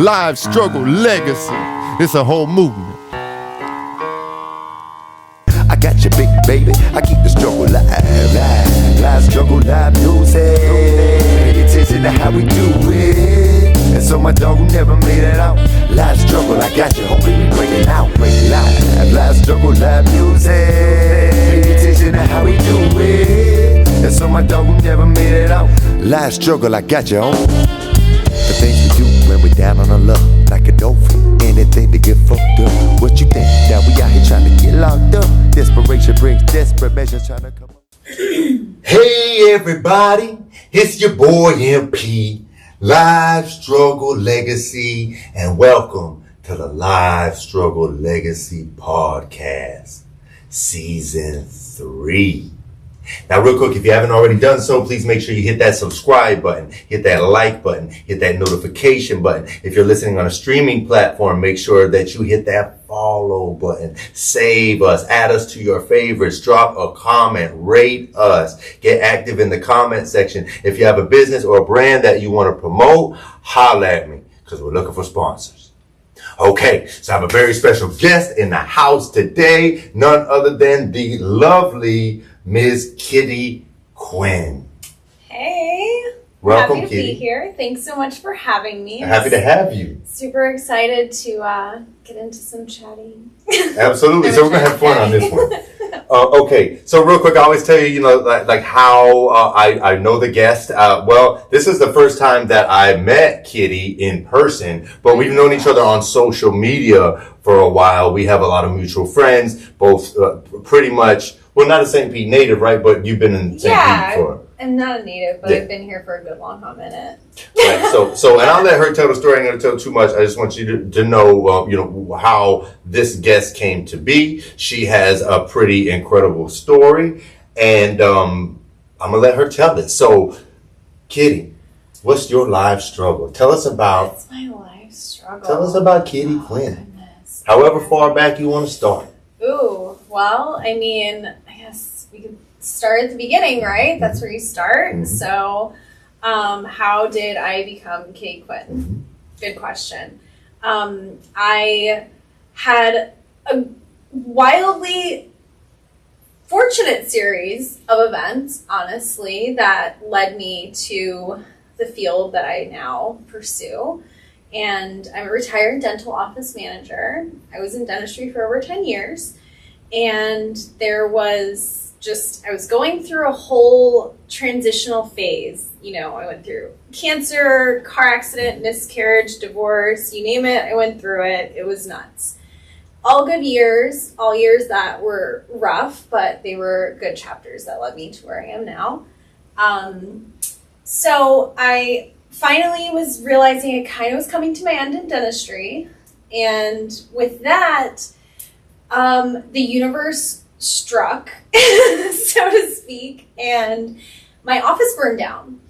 Live struggle legacy. It's a whole movement. I got you, big baby. I keep the struggle live struggle, live music. Pay attention to how we do it. And so my dog who never made it out. Live struggle, I got you. Hopefully we break it out. Live struggle, live music. Pay attention to how we do it. And so my dog who never made it out. Live struggle, I got you on. The things we do when we're down on our luck, like a dolphin, anything to get fucked up. What you think? Now we out here trying to get locked up. Desperation brings desperate measures trying to come up. Hey everybody, it's your boy MP, Live Struggle Legacy, and welcome to the Live Struggle Legacy Podcast, Season 3. Now, real quick, if you haven't already done so, please make sure you hit that subscribe button, hit that like button, hit that notification button. If you're listening on a streaming platform, make sure that you hit that follow button. Save us, add us to your favorites, drop a comment, rate us, get active in the comment section. If you have a business or a brand that you want to promote, holla at me, because we're looking for sponsors. Okay, so I have a very special guest in the house today, none other than the lovely Ms. Kitty Quinn. Hey. Welcome, happy to Kitty. be here. Thanks so much for having me. Happy to have you. Super excited to get into some chatting. Absolutely. So we're going to have fun on this one. Okay, so real quick, I always tell you, like how I know the guest. Well, this is the first time that I met Kitty in person, but we've known each other on social media for a while. We have a lot of mutual friends, both pretty much, well, not a St. Pete native, right? But you've been in St. Pete for... I'm not a native, but Yeah. I've been here for a good long hot minute. Right. So, and I'll let her tell the story. I'm going to tell too much. I just want you to know, how this guest came to be. She has a pretty incredible story, and I'm going to let her tell it. So, Kitty, what's your life struggle? Tell us about. That's my life struggle. Tell us about Kitty Quinn. Goodness. However far back you want to start. Ooh, well, I mean, I guess we could start at the beginning, right? That's where you start. Mm-hmm. So, how did I become Kitty Quinn? Mm-hmm. Good question. I had a wildly fortunate series of events, honestly, that led me to the field that I now pursue. And I'm a retired dental office manager. I was in dentistry for over 10 years. And I was going through a whole transitional phase. You know, I went through cancer, car accident, miscarriage, divorce, you name it, I went through it. It was nuts. All good years, all years that were rough, but they were good chapters that led me to where I am now. So I finally was realizing I kind of was coming to my end in dentistry. And with that, the universe struck, so to speak, and my office burned down.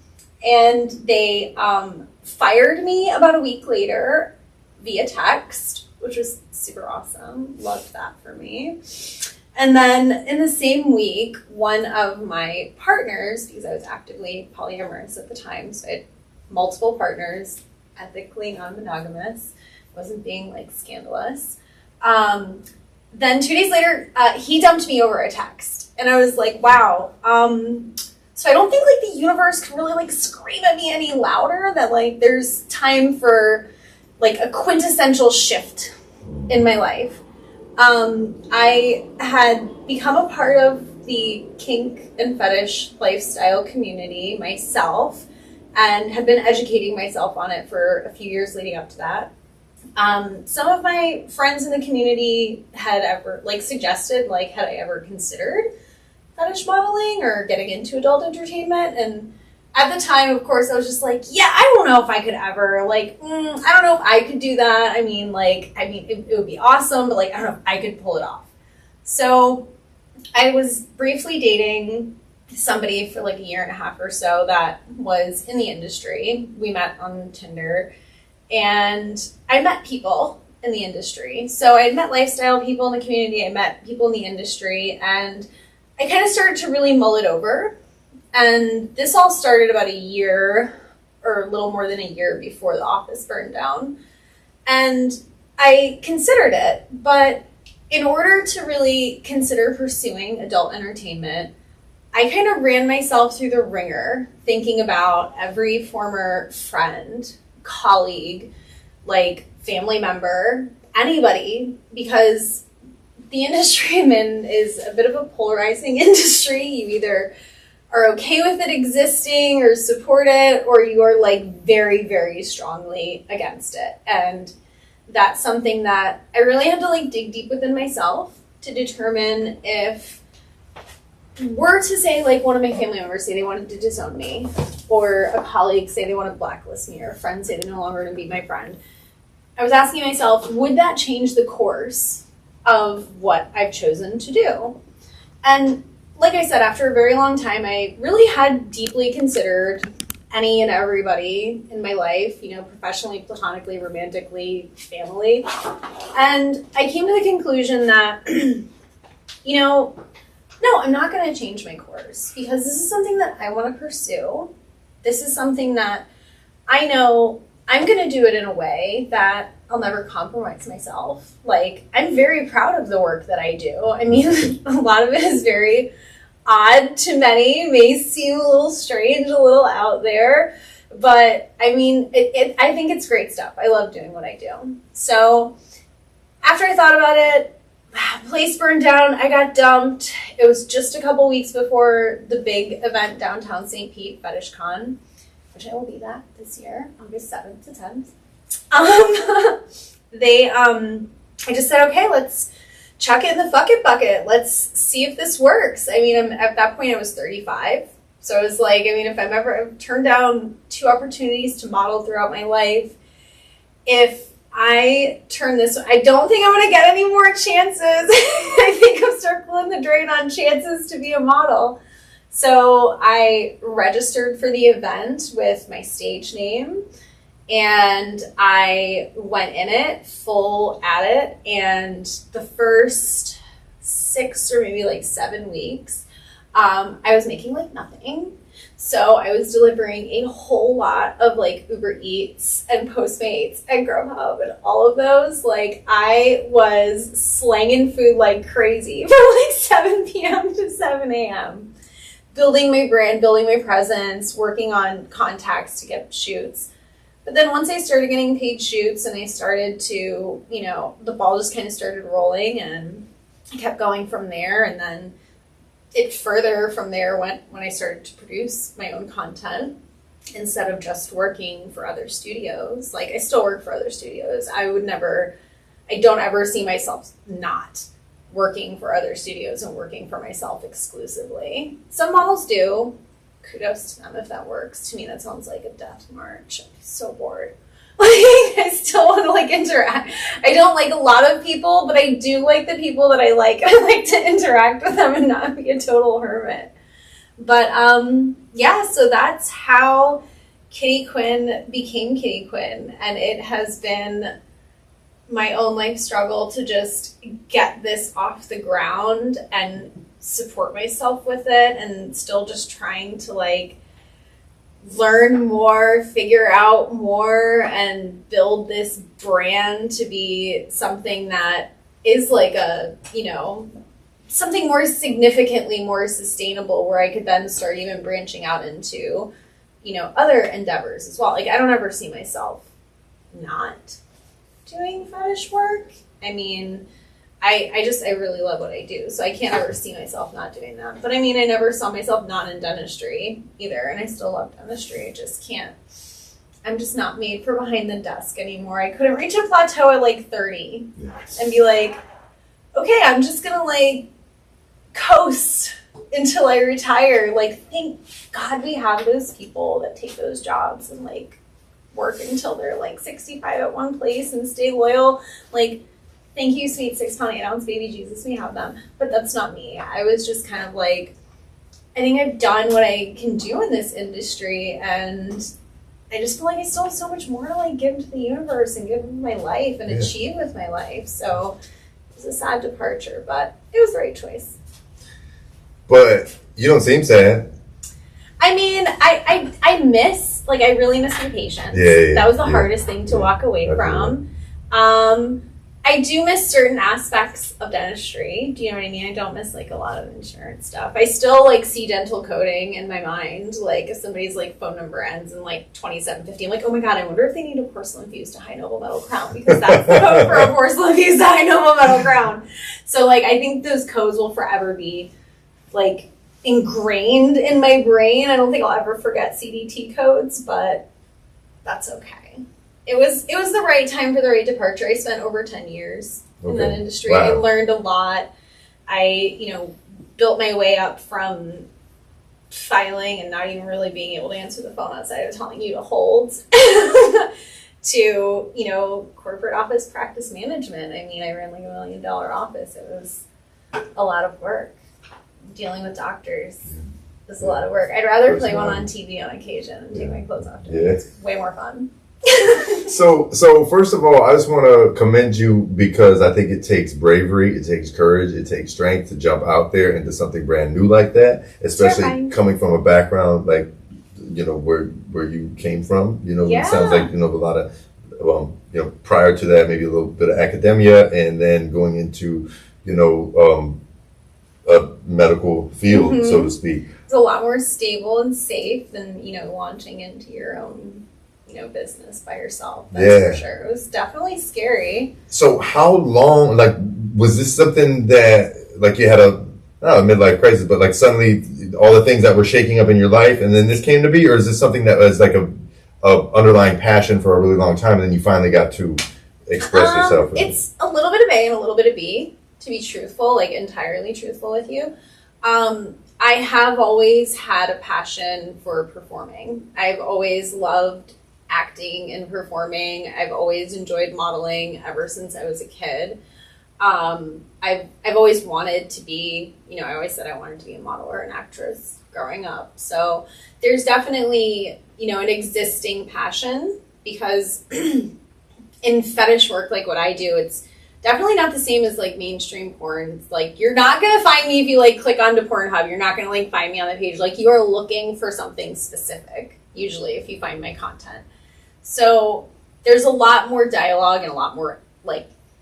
And they fired me about a week later via text, which was super awesome. Loved that for me. And then in the same week, one of my partners, because I was actively polyamorous at the time, so I had multiple partners, ethically non-monogamous, wasn't being like scandalous. Then 2 days later, he dumped me over a text. And I was like, wow. So I don't think like the universe can really like scream at me any louder that like there's time for like a quintessential shift in my life. I had become a part of the kink and fetish lifestyle community myself and had been educating myself on it for a few years leading up to that. Some of my friends in the community had ever suggested had I ever considered fetish modeling or getting into adult entertainment. And at the time, of course, I was just like, yeah, I don't know if I could ever, I don't know if I could do that. It would be awesome, but I don't know if I could pull it off. So I was briefly dating somebody for a year and a half or so that was in the industry. We met on Tinder, and I met people in the industry. So I met lifestyle people in the community, I met people in the industry, and I kind of started to really mull it over. And this all started about a year or a little more than a year before the office burned down. And I considered it, but in order to really consider pursuing adult entertainment, I kind of ran myself through the ringer thinking about every former friend, colleague, like family member, anybody, because the industry I'm in is a bit of a polarizing industry. You either are okay with it existing or support it, or you are like very, very strongly against it. And that's something that I really had to like dig deep within myself to determine if were to say like one of my family members say they wanted to disown me, or a colleague say they want to blacklist me, or a friend say they're no longer going to be my friend. I was asking myself, would that change the course of what I've chosen to do? And like I said, after a very long time, I really had deeply considered any and everybody in my life, you know, professionally, platonically, romantically, family. And I came to the conclusion that, you know, no, I'm not going to change my course because this is something that I want to pursue. This is something that I know I'm going to do it in a way that I'll never compromise myself. Like, I'm very proud of the work that I do. I mean, a lot of it is very odd to many, may seem a little strange, a little out there, but I mean, I think it's great stuff. I love doing what I do. So after I thought about it, place burned down, I got dumped. It was just a couple weeks before the big event downtown St. Pete, Fetish Con, which I will be at this year, August 7th to 10th. I just said, okay, let's chuck it in the fuck it bucket. Let's see if this works. I mean, at that point I was 35. So I was like, I mean, if I've turned down 2 opportunities to model throughout my life, if I turn this, I don't think I'm going to get any more chances. I think I'm circling the drain on chances to be a model. So I registered for the event with my stage name, and I went in it full at it. And the first 6 or maybe like 7 weeks, I was making like nothing. So I was delivering a whole lot of like Uber Eats and Postmates and Grubhub and all of those. Like, I was slanging food like crazy from like 7 p.m. to 7 a.m. Building my brand, building my presence, working on contacts to get shoots. But then once I started getting paid shoots and I started to, you know, the ball just kind of started rolling, and I kept going from there. And then it further from there went when I started to produce my own content instead of just working for other studios. Like, I still work for other studios. I don't ever see myself not working for other studios and working for myself exclusively. Some models do. Kudos to them if that works. To me, that sounds like a death march. I'm so bored. Like, I still want to like interact. I don't like a lot of people, but I do like the people that I like. I like to interact with them and not be a total hermit. But yeah, so that's how Kitty Quinn became Kitty Quinn. And it has been my own life struggle to just get this off the ground and support myself with it, and still just trying to like learn more, figure out more, and build this brand to be something that is like a, you know, something more significantly more sustainable, where I could then start even branching out into, you know, other endeavors as well. Like, I don't ever see myself not doing fetish work. I mean, I really love what I do, so I can't ever see myself not doing that. But I mean, I never saw myself not in dentistry either, and I still love dentistry. I just can't. I'm just not made for behind the desk anymore. I couldn't reach a plateau at like 30 and be like, okay, I'm just gonna like coast until I retire. Like, thank God we have those people that take those jobs and like work until they're like 65 at one place and stay loyal. Like, thank you, sweet 6 pound 8 ounce baby Jesus, we have them. But that's not me. I was just kind of like, I think I've done what I can do in this industry, and I just feel like I still have so much more to like give to the universe and give my life and achieve with my life. So it was a sad departure, but it was the right choice. But you don't seem sad. I mean, I really miss my patients. Yeah, that was the hardest thing to walk away Absolutely. from. I do miss certain aspects of dentistry. Do you know what I mean? I don't miss like a lot of insurance stuff. I still like see dental coding in my mind. Like if somebody's like phone number ends in like 2750, I'm like, oh my god, I wonder if they need a porcelain fused to high noble metal crown, because that's the code for a porcelain fused to high noble metal crown. So like I think those codes will forever be like ingrained in my brain. I don't think I'll ever forget CDT codes, but that's okay. It was the right time for the right departure. I spent over 10 years in that industry. Wow. I learned a lot. I, built my way up from filing and not even really being able to answer the phone outside of telling you to hold to, corporate office practice management. I mean, I ran like $1 million office. It was a lot of work. Dealing with doctors is a lot of work. I'd rather play one on TV on occasion and take my clothes off. It's way more fun. So first of all, I just want to commend you, because I think it takes bravery, it takes courage, it takes strength to jump out there into something brand new like that, especially coming from a background like, where you came from. It sounds like, a lot of, prior to that, maybe a little bit of academia, and then going into, a medical field, so to speak. It's a lot more stable and safe than, launching into your own business by yourself. That's for sure. It was definitely scary. So how long, was this something that, you had a midlife crisis, but suddenly all the things that were shaking up in your life and then this came to be, or is this something that was a underlying passion for a really long time and then you finally got to express yourself? It's a little bit of A and a little bit of B, to be truthful, entirely truthful with you. I have always had a passion for performing. I've always loved acting and performing. I've always enjoyed modeling ever since I was a kid. I've always wanted to be, I always said I wanted to be a model or an actress growing up. So there's definitely, an existing passion, because in fetish work, like what I do, it's definitely not the same as mainstream porn. It's you're not going to find me if you click onto Pornhub. You're not going to find me on the page. You are looking for something specific, usually, if you find my content. So there's a lot more dialogue and a lot more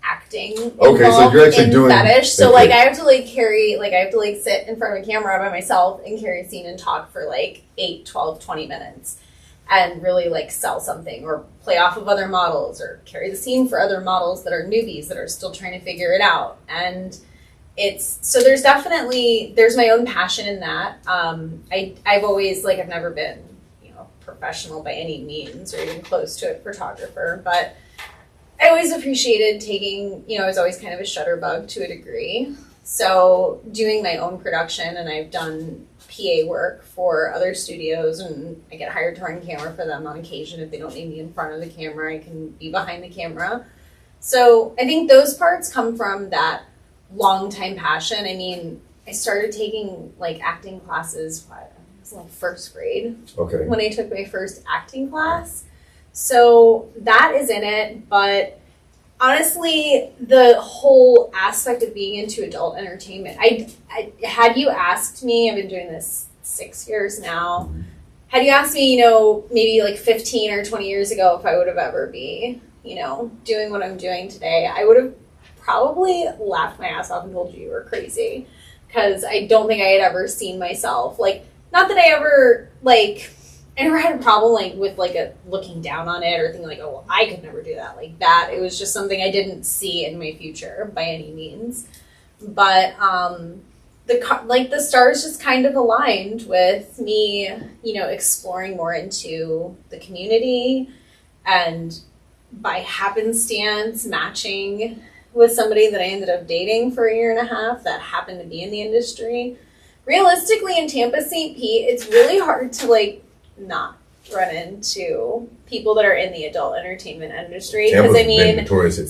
acting involved so you're actually doing fetish. So I have to carry, I have to sit in front of a camera by myself and carry a scene and talk for 8, 12, 20 minutes and really sell something or play off of other models or carry the scene for other models that are newbies that are still trying to figure it out. And so there's my own passion in that. I've always, I've never been professional by any means or even close to a photographer, but I always appreciated taking, I was always kind of a shutterbug to a degree. So doing my own production, and I've done PA work for other studios, and I get hired to run camera for them on occasion. If they don't need me in front of the camera, I can be behind the camera. So I think those parts come from that long time passion. I mean, I started taking acting classes, it was first grade when I took my first acting class. So that is in it, but honestly, the whole aspect of being into adult entertainment, I had you asked me, I've been doing this 6 years now, had you asked me, maybe 15 or 20 years ago if I would have ever be, doing what I'm doing today, I would have probably laughed my ass off and told you were crazy, because I don't think I had ever seen myself, not that I ever, I never had a problem, with, a looking down on it or thinking, oh, well, I could never do that like that. It was just something I didn't see in my future by any means. But, the stars just kind of aligned with me, exploring more into the community and by happenstance matching with somebody that I ended up dating for 1.5 years that happened to be in the industry. Realistically, in Tampa, St. Pete, it's really hard to not run into people that are in the adult entertainment industry, because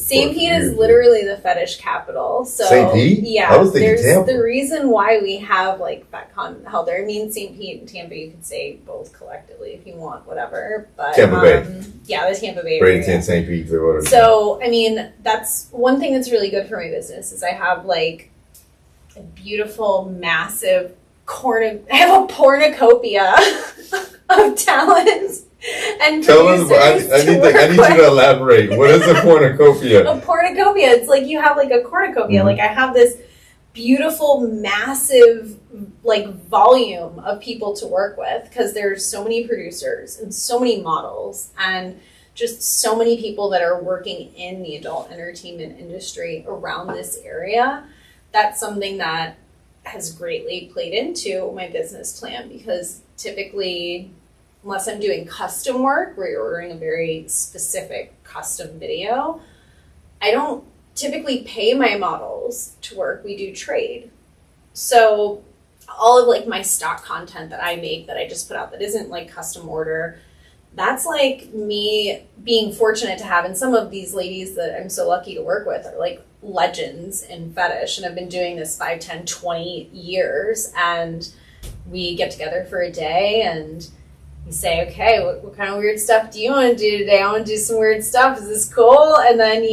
St. Pete is literally the fetish capital. So St. Pete? Yeah, I was thinking there's Tampa. the reason why we have FetCon held there. I mean, St. Pete and Tampa, you could say both collectively if you want, whatever. But Tampa Bay. Yeah, the Tampa Bay area. Bradenton, St. Pete, Clearwater. So, I mean, that's one thing that's really good for my business is I have a beautiful, massive I have a cornucopia of talent and Tell us. I need you to elaborate. What is a cornucopia? A cornucopia. It's like you have like a cornucopia. Like I have this beautiful, massive, like volume of people to work with because there's so many producers and so many models and just so many people that are working in the adult entertainment industry around this area. That's something that has greatly played into my business plan because typically, unless I'm doing custom work where you're ordering a very specific custom video, I don't typically pay my models to work. We do trade. So all of like my stock content that I make that I just put out that isn't like custom order, that's like me being fortunate to have. And some of these ladies that I'm so lucky to work with are like legends in Fetish and have been doing this 5, 10, 20 years. And we get together for a day and you say, okay, what kind of weird stuff do you want to do today? I want to do some weird stuff. Is this cool? And then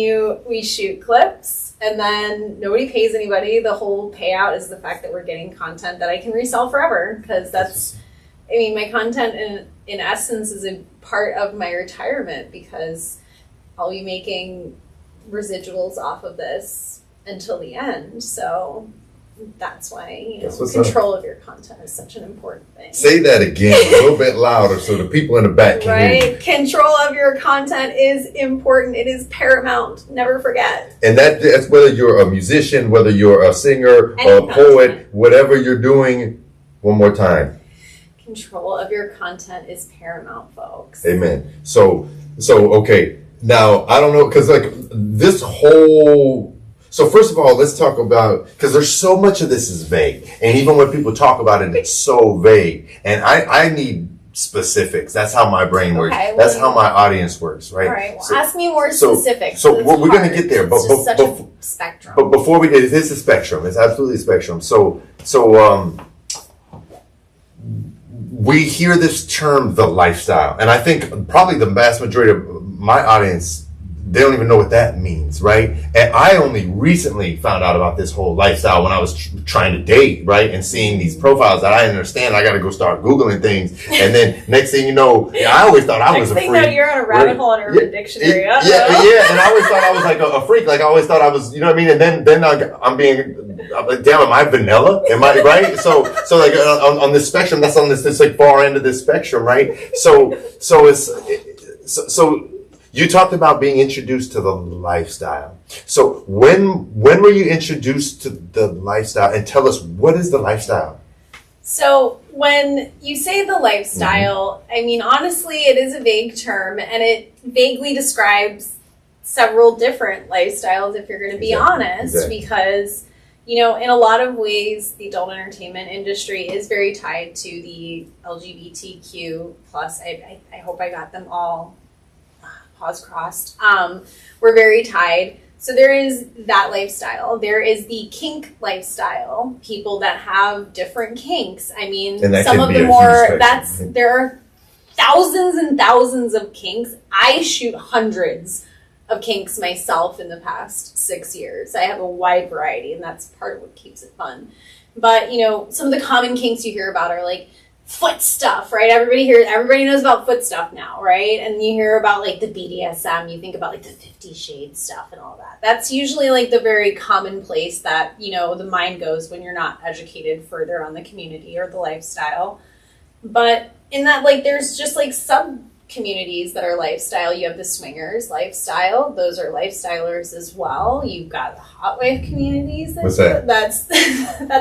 we shoot clips and then nobody pays anybody. The whole payout is the fact that we're getting content that I can resell forever because that's, I mean, my content in essence is a part of my retirement because I'll be making residuals off of this until the end. So that's why control of your content is such an important thing. Say that again a little bit louder so the people in the back can hear you. Control of your content is important. It is paramount. Never forget. And that's whether you're a musician, whether you're a singer, or a poet, whatever you're doing. One more time. Control of your content is paramount, folks. Amen. So okay. Now I don't know because like this whole. So first of all, let's talk about, because there's so much of this is vague. And even when people talk about it, it's so vague. And I need specifics. That's how my brain works. That's how my audience works, right? All right. Well, ask me more specifics. So we're going to get there. But it's such a spectrum. But before we get it is a spectrum. It's absolutely a spectrum. So we hear this term, the lifestyle. And I think probably the vast majority of my audience, they don't even know what that means, right? And I only recently found out about this whole lifestyle when I was trying to date, right? And seeing these profiles that I didn't understand. I got to go start Googling things. And then next thing you know, I always thought I was a freak. Next thing you know, you're on a rabbit hole in Urban Dictionary. Yeah. And I always thought I was like a freak. Like I always thought I was, you know what I mean? And then I'm like, damn, am I vanilla? Am I, right? So like on this spectrum, that's on this like far end of this spectrum, right? So you talked about being introduced to the lifestyle. So when were you introduced to the lifestyle? And tell us, what is the lifestyle? So when you say the lifestyle, I mean, honestly, it is a vague term and it vaguely describes several different lifestyles, if you're going to be honest, because, you know, in a lot of ways, the adult entertainment industry is very tied to the LGBTQ plus. I hope I got them all. Paws crossed. We're very tied. So there is that lifestyle. There is the kink lifestyle. People that have different kinks. I mean, some of the more there are thousands and thousands of kinks. I shoot hundreds of kinks myself in the past 6 years. I have a wide variety, and that's part of what keeps it fun. But you know, some of the common kinks you hear about are like foot stuff, right? Everybody knows about foot stuff now, right? And you hear about like the BDSM, you think about like the 50 Shades stuff and all that. That's usually like the very common place that, you know, the mind goes when you're not educated further on the community or the lifestyle. But in that, like, there's just like sub communities that are lifestyle. You have the swingers lifestyle. Those are lifestylers as well. You've got the hot wave communities. What's that? That's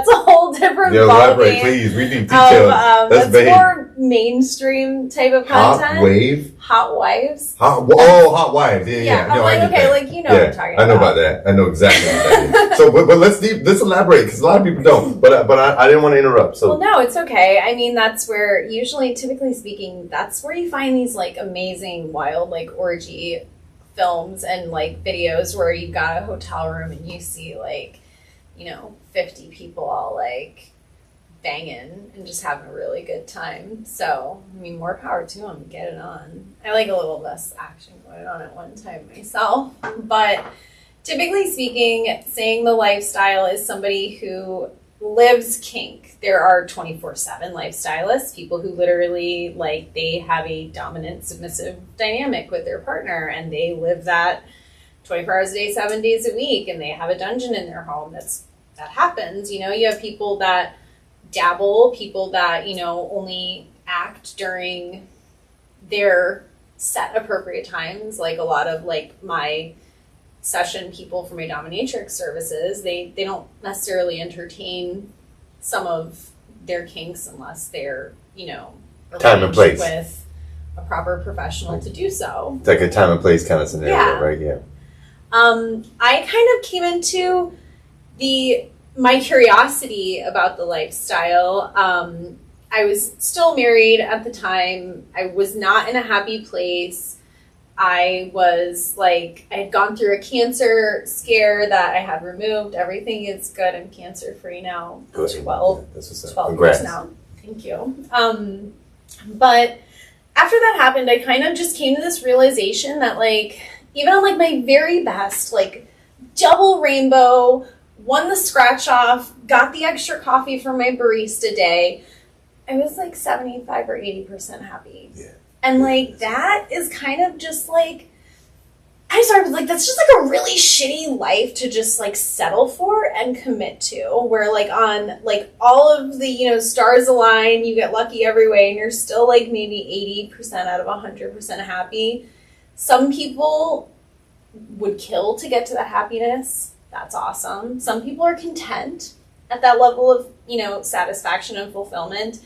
a whole different elaborate, please. We need details. That's more mainstream type of content. Hot wave? Hot wives. Hot wives. Yeah. I'm like, okay, like, you know what I'm talking about. I know about that. I know exactly what that is. So, but let's elaborate, because a lot of people don't. But I didn't want to interrupt. So. Well, no, it's okay. I mean, that's where, typically speaking, that's where you find these, like, amazing, wild, like, orgy films and, like, videos where you've got a hotel room and you see, like, 50 people all, like, banging and just having a really good time. So, I mean, more power to them. Get it on. I like a little less action going on at one time myself. But typically speaking, saying the lifestyle is somebody who lives kink. There are 24/7 lifestylists, people who literally, like, they have a dominant submissive dynamic with their partner, and they live that 24 hours a day, 7 days a week, and they have a dungeon in their home. That happens. You know, you have people that dabble, people that, you know, only act during their set appropriate times. Like a lot of, like, my session people for my dominatrix services, they don't necessarily entertain some of their kinks unless they're, you know, Time and place. with a proper professional to do so. It's like a time and place kind of scenario, Yeah. right? Yeah. I kind of came into my curiosity about the lifestyle. I was still married at the time. I was not in a happy place. I was like, I had gone through a cancer scare that I had removed. Everything is good. I'm cancer free now. Good. 12 That's what's up. 12 Congrats. years now. Thank you. But after that happened, I kind of just came to this realization that, like, even on, like, my very best, like, double rainbow, won the scratch off, got the extra coffee for my barista day, I was like 75 or 80% happy. Yeah. And, like, that is kind of just, like, I started, like, that's just, like, a really shitty life to just, like, settle for and commit to, where, like, on, like, all of the, you know, stars align, you get lucky every way, and you're still, like, maybe 80% out of 100% happy. Some people would kill to get to that happiness. That's awesome. Some people are content at that level of, you know, satisfaction and fulfillment.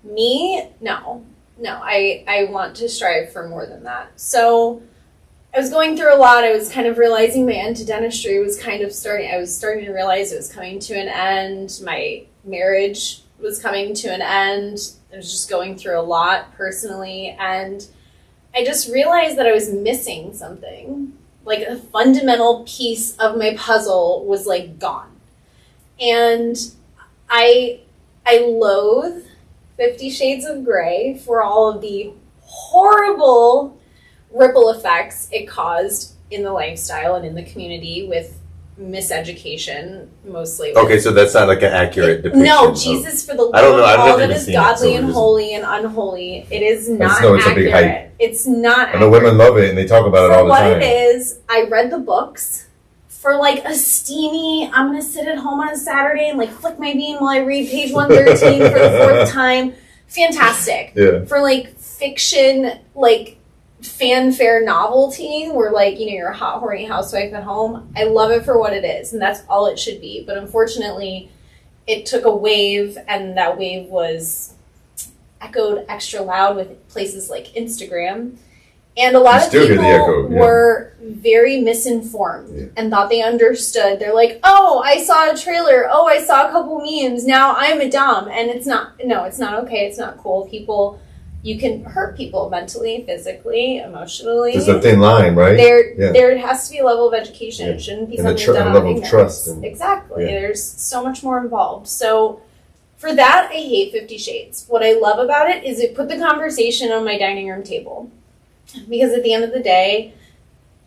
Me, no, I want to strive for more than that. So I was going through a lot. I was kind of realizing my end to dentistry was kind of I was starting to realize it was coming to an end. My marriage was coming to an end. I was just going through a lot personally. And I just realized that I was missing something. Like, a fundamental piece of my puzzle was, like, gone. And I loathe 50 Shades of Grey for all of the horrible ripple effects it caused in the lifestyle and in the community with miseducation, mostly. Okay, so that's not like an accurate depiction. No, Jesus, for the love I don't know, of I've all never that even is seen it, godly so and it holy and unholy, it is not know it's a big accurate. hype. It's not I know accurate. women love it and they talk about it all For the what time. it is, I read the books for, like, a steamy, I'm going to sit at home on a Saturday and, like, flick my bean while I read page 113 for the fourth time. Fantastic. Yeah. For, like, fiction, like, fanfare novelty where, like, you know, you're a hot, horny housewife at home, I love it for what it is, and that's all it should be. But unfortunately, it took a wave, and that wave was echoed extra loud with places like Instagram. And a lot of still people hear the echo, yeah. were very misinformed and thought they understood. They're like, oh, I saw a trailer. Oh, I saw a couple memes. Now I'm a dom. And it's not, no, it's not okay. It's not cool. People, you can hurt people mentally, physically, emotionally. There's a thin line, right? There has to be a level of education. Yeah. It shouldn't be And something done a on level of ignorance. trust. Exactly. Yeah. There's so much more involved. So for that, I hate 50 Shades. What I love about it is it put the conversation on my dining room table. Because at the end of the day,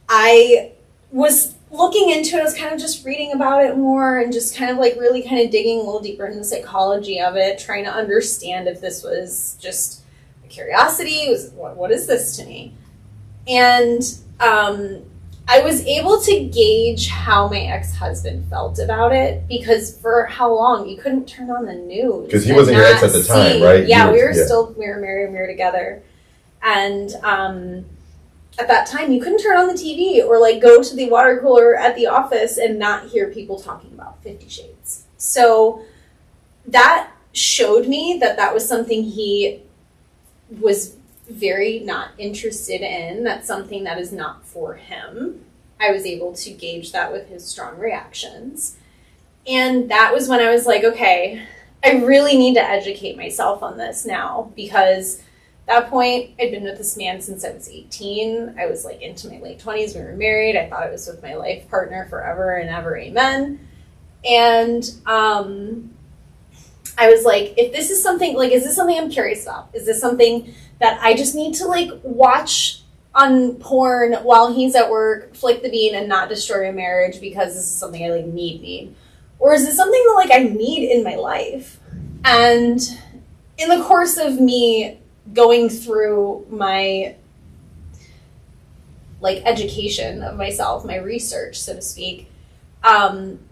I was looking into it. I was kind of just reading about it more and just kind of, like, really kind of digging a little deeper into the psychology of it, trying to understand if this was just a curiosity. What is this to me? And I was able to gauge how my ex-husband felt about it, because for how long you couldn't turn on the news. Because he wasn't your ex at the time, right? Yeah, we were married, we were together. And at that time, you couldn't turn on the TV or, like, go to the water cooler at the office and not hear people talking about 50 Shades. So that showed me that that was something he was very not interested in. That's something that is not for him. I was able to gauge that with his strong reactions. And that was when I was like, okay, I really need to educate myself on this now, because at that point, I'd been with this man since I was 18. I was, like, into my late 20s. We were married. I thought I was with my life partner forever and ever. Amen. And I was like, if this is something, like, is this something I'm curious about? Is this something that I just need to, like, watch on porn while he's at work, flick the bean, and not destroy a marriage because this is something I, like, need? Or is it something that like I need in my life? And in the course of me going through my like education of myself, my research, so to speak,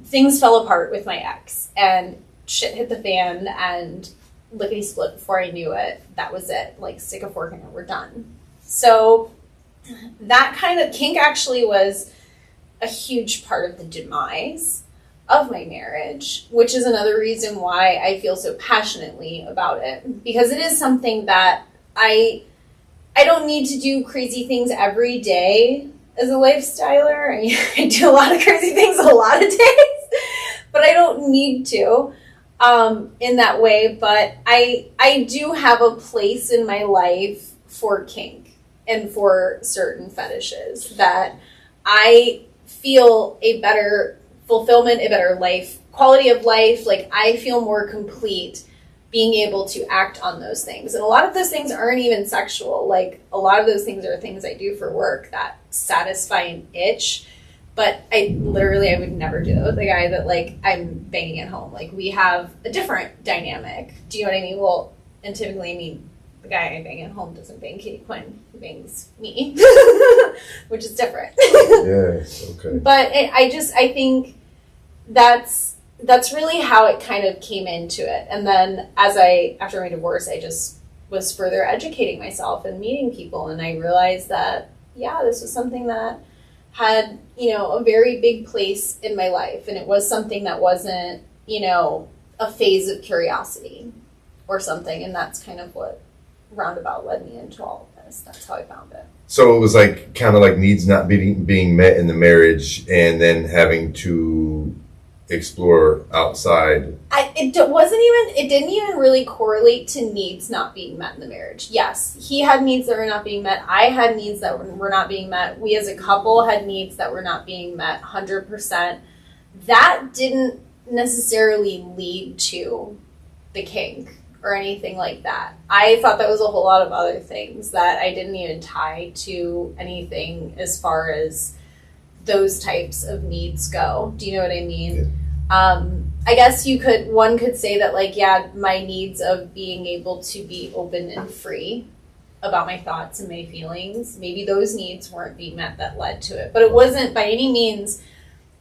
things fell apart with my ex and shit hit the fan and lickety split before I knew it. That was it. Like, stick a fork in it, we're done. So that kind of kink actually was a huge part of the demise of my marriage, which is another reason why I feel so passionately about it, because it is something that I don't need to do crazy things every day as a lifestyler. I mean, I do a lot of crazy things a lot of days, but I don't need to in that way. But I do have a place in my life for kink and for certain fetishes that I feel a better fulfillment, a better life, quality of life. Like, I feel more complete being able to act on those things. And a lot of those things aren't even sexual. Like, a lot of those things are things I do for work that satisfy an itch. But I would never do that with the guy that, like, I'm banging at home. Like, we have a different dynamic. Do you know what I mean? Well, and typically, I mean, the guy I bang at home doesn't bang Kitty Quinn. He bangs me, which is different. Yes, okay. But I think that's really how it kind of came into it. And then after my divorce, I just was further educating myself and meeting people. And I realized that, yeah, this was something that had, a very big place in my life. And it was something that wasn't, a phase of curiosity or something. And that's kind of what roundabout led me into all of this. That's how I found it. So it was like kind of like needs not being met in the marriage, and then having to explore outside. It didn't even really correlate to needs not being met in the marriage. Yes, he had needs that were not being met. I had needs that were not being met. We as a couple had needs that were not being met 100%. That didn't necessarily lead to the kink or anything like that. I thought that was a whole lot of other things that I didn't even tie to anything as far as those types of needs go. Do you know what I mean? Yeah. I guess one could say that, like, yeah, my needs of being able to be open and free about my thoughts and my feelings, maybe those needs weren't being met that led to it. But it wasn't by any means,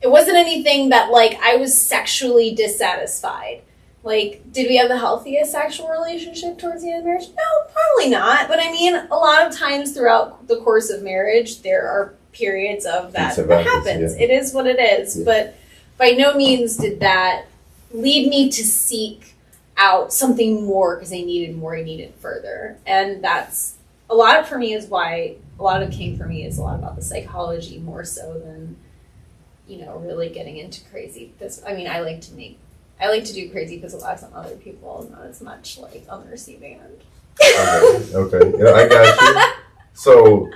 it wasn't anything that, like, I was sexually dissatisfied. Like, did we have the healthiest sexual relationship towards the end of marriage? No, probably not. But I mean, a lot of times throughout the course of marriage, there are periods of that happens. Yeah. It is what it is. Yeah. But by no means did that lead me to seek out something more because I needed further. And that's a lot of, for me, is why a lot of kink for me is a lot about the psychology more so than, really getting into crazy. I like to do crazy physical acts on other people, not as much like on the receiving end. Okay. Yeah, I got you. So,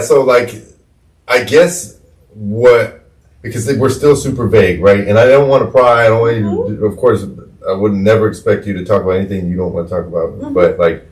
so like, I guess because we're still super vague, right? And I don't want to pry. I don't want you to, of course, I would never expect you to talk about anything you don't want to talk about. Mm-hmm. But like,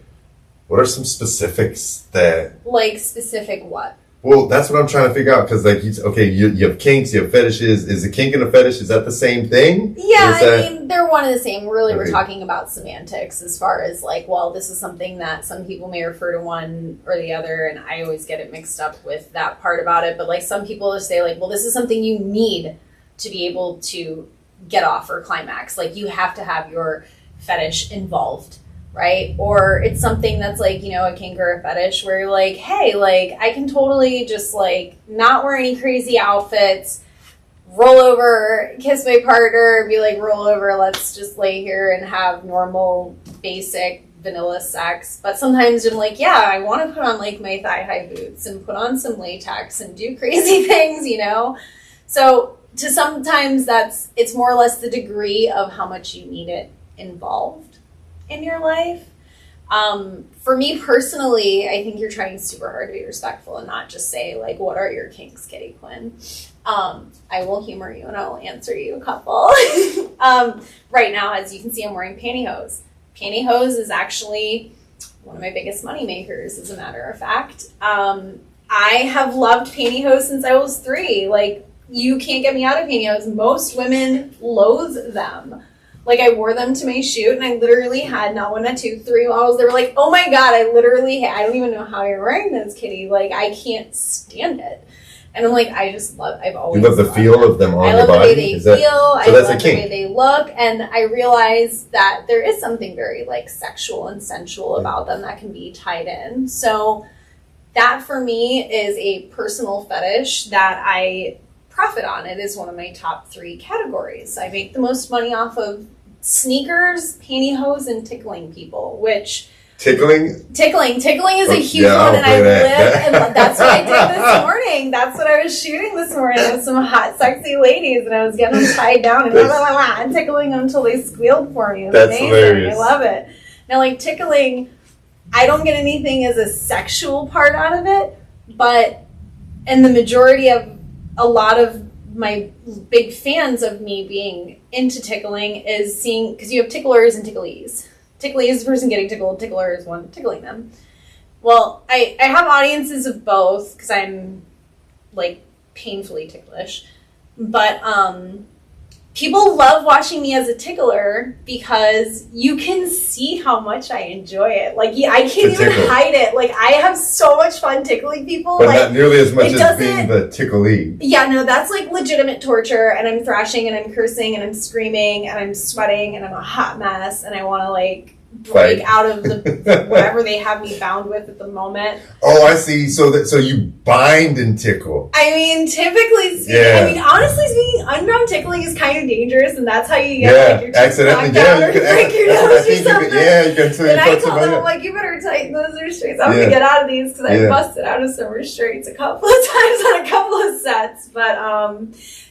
what are some specifics that? Like specific what? Well, that's what I'm trying to figure out, because like, you have kinks, you have fetishes. Is a kink and a fetish, is that the same thing? Yeah, they're one and the same. Really, okay. We're talking about semantics as far as like, well, this is something that some people may refer to one or the other, and I always get it mixed up with that part about it. But like, some people just say like, well, this is something you need to be able to get off or climax. Like, you have to have your fetish involved. Right? Or it's something that's like, a kink or a fetish where you're like, hey, like, I can totally just like not wear any crazy outfits, roll over, kiss my partner, be like, roll over, let's just lay here and have normal, basic, vanilla sex. But sometimes I'm like, yeah, I want to put on like my thigh-high boots and put on some latex and do crazy things, So to sometimes it's more or less the degree of how much you need it involved in your life. For me personally, I think you're trying super hard to be respectful and not just say like, what are your kinks, Kitty Quinn? I will humor you and I will answer you a couple. Right now, as you can see, I'm wearing pantyhose. Pantyhose is actually one of my biggest money makers, as a matter of fact. I have loved pantyhose since I was 3. Like, you can't get me out of pantyhose. Most women loathe them. Like, I wore them to my shoot, and I literally had not one, not two, 3 models. They were like, oh my God, I don't even know how you're wearing this, Kitty. Like, I can't stand it. And I'm like, I've always You love the feel of them on your body? I love the way they feel. I love the kink. way they look. And I realized that there is something very, like, sexual and sensual about them that can be tied in. So that, for me, is a personal fetish that I profit on. It is one of my top 3 categories. I make the most money off of sneakers, pantyhose, and tickling people, which... Tickling is a huge one, and I live, and that's what I did this morning. That's what I was shooting this morning with some hot, sexy ladies, and I was getting them tied down and, and tickling them until they squealed for me. It was amazing. Hilarious. I love it. Now, like, tickling, I don't get anything as a sexual part out of it, but, and the majority of a lot of my big fans of me being into tickling is seeing, because you have ticklers and ticklees. Tickly is the person getting tickled. Tickler is one tickling them. Well, I have audiences of both because I'm, like, painfully ticklish. But people love watching me as a tickler because you can see how much I enjoy it. Like, I can't even hide it. Like, I have so much fun tickling people. But like, not nearly as much as being the ticklee. Yeah, no, that's like legitimate torture, and I'm thrashing and I'm cursing and I'm screaming and I'm sweating and I'm a hot mess and I want to, like, break out of the whatever they have me bound with at the moment. Oh, I see. So you bind and tickle. I mean, typically speaking, I mean, honestly speaking, unbound tickling is kind of dangerous, and that's how you get like your teeth knocked out or break your nose or something. You can. And I told them, I'm like, you better tighten those restraints. I'm gonna get out of these because I busted out of some restraints a couple of times on a couple of sets. But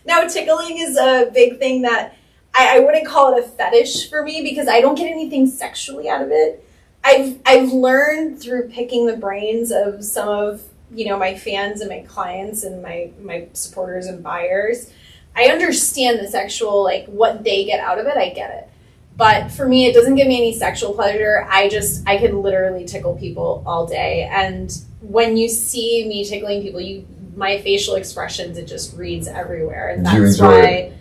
now tickling is a big thing that I wouldn't call it a fetish for me because I don't get anything sexually out of it. I've learned through picking the brains of some of, you know, my fans and my clients and my supporters and buyers. I understand the sexual, like, what they get out of it. I get it. But for me, it doesn't give me any sexual pleasure. I could literally tickle people all day. And when you see me tickling people, my facial expressions, it just reads everywhere. And that's why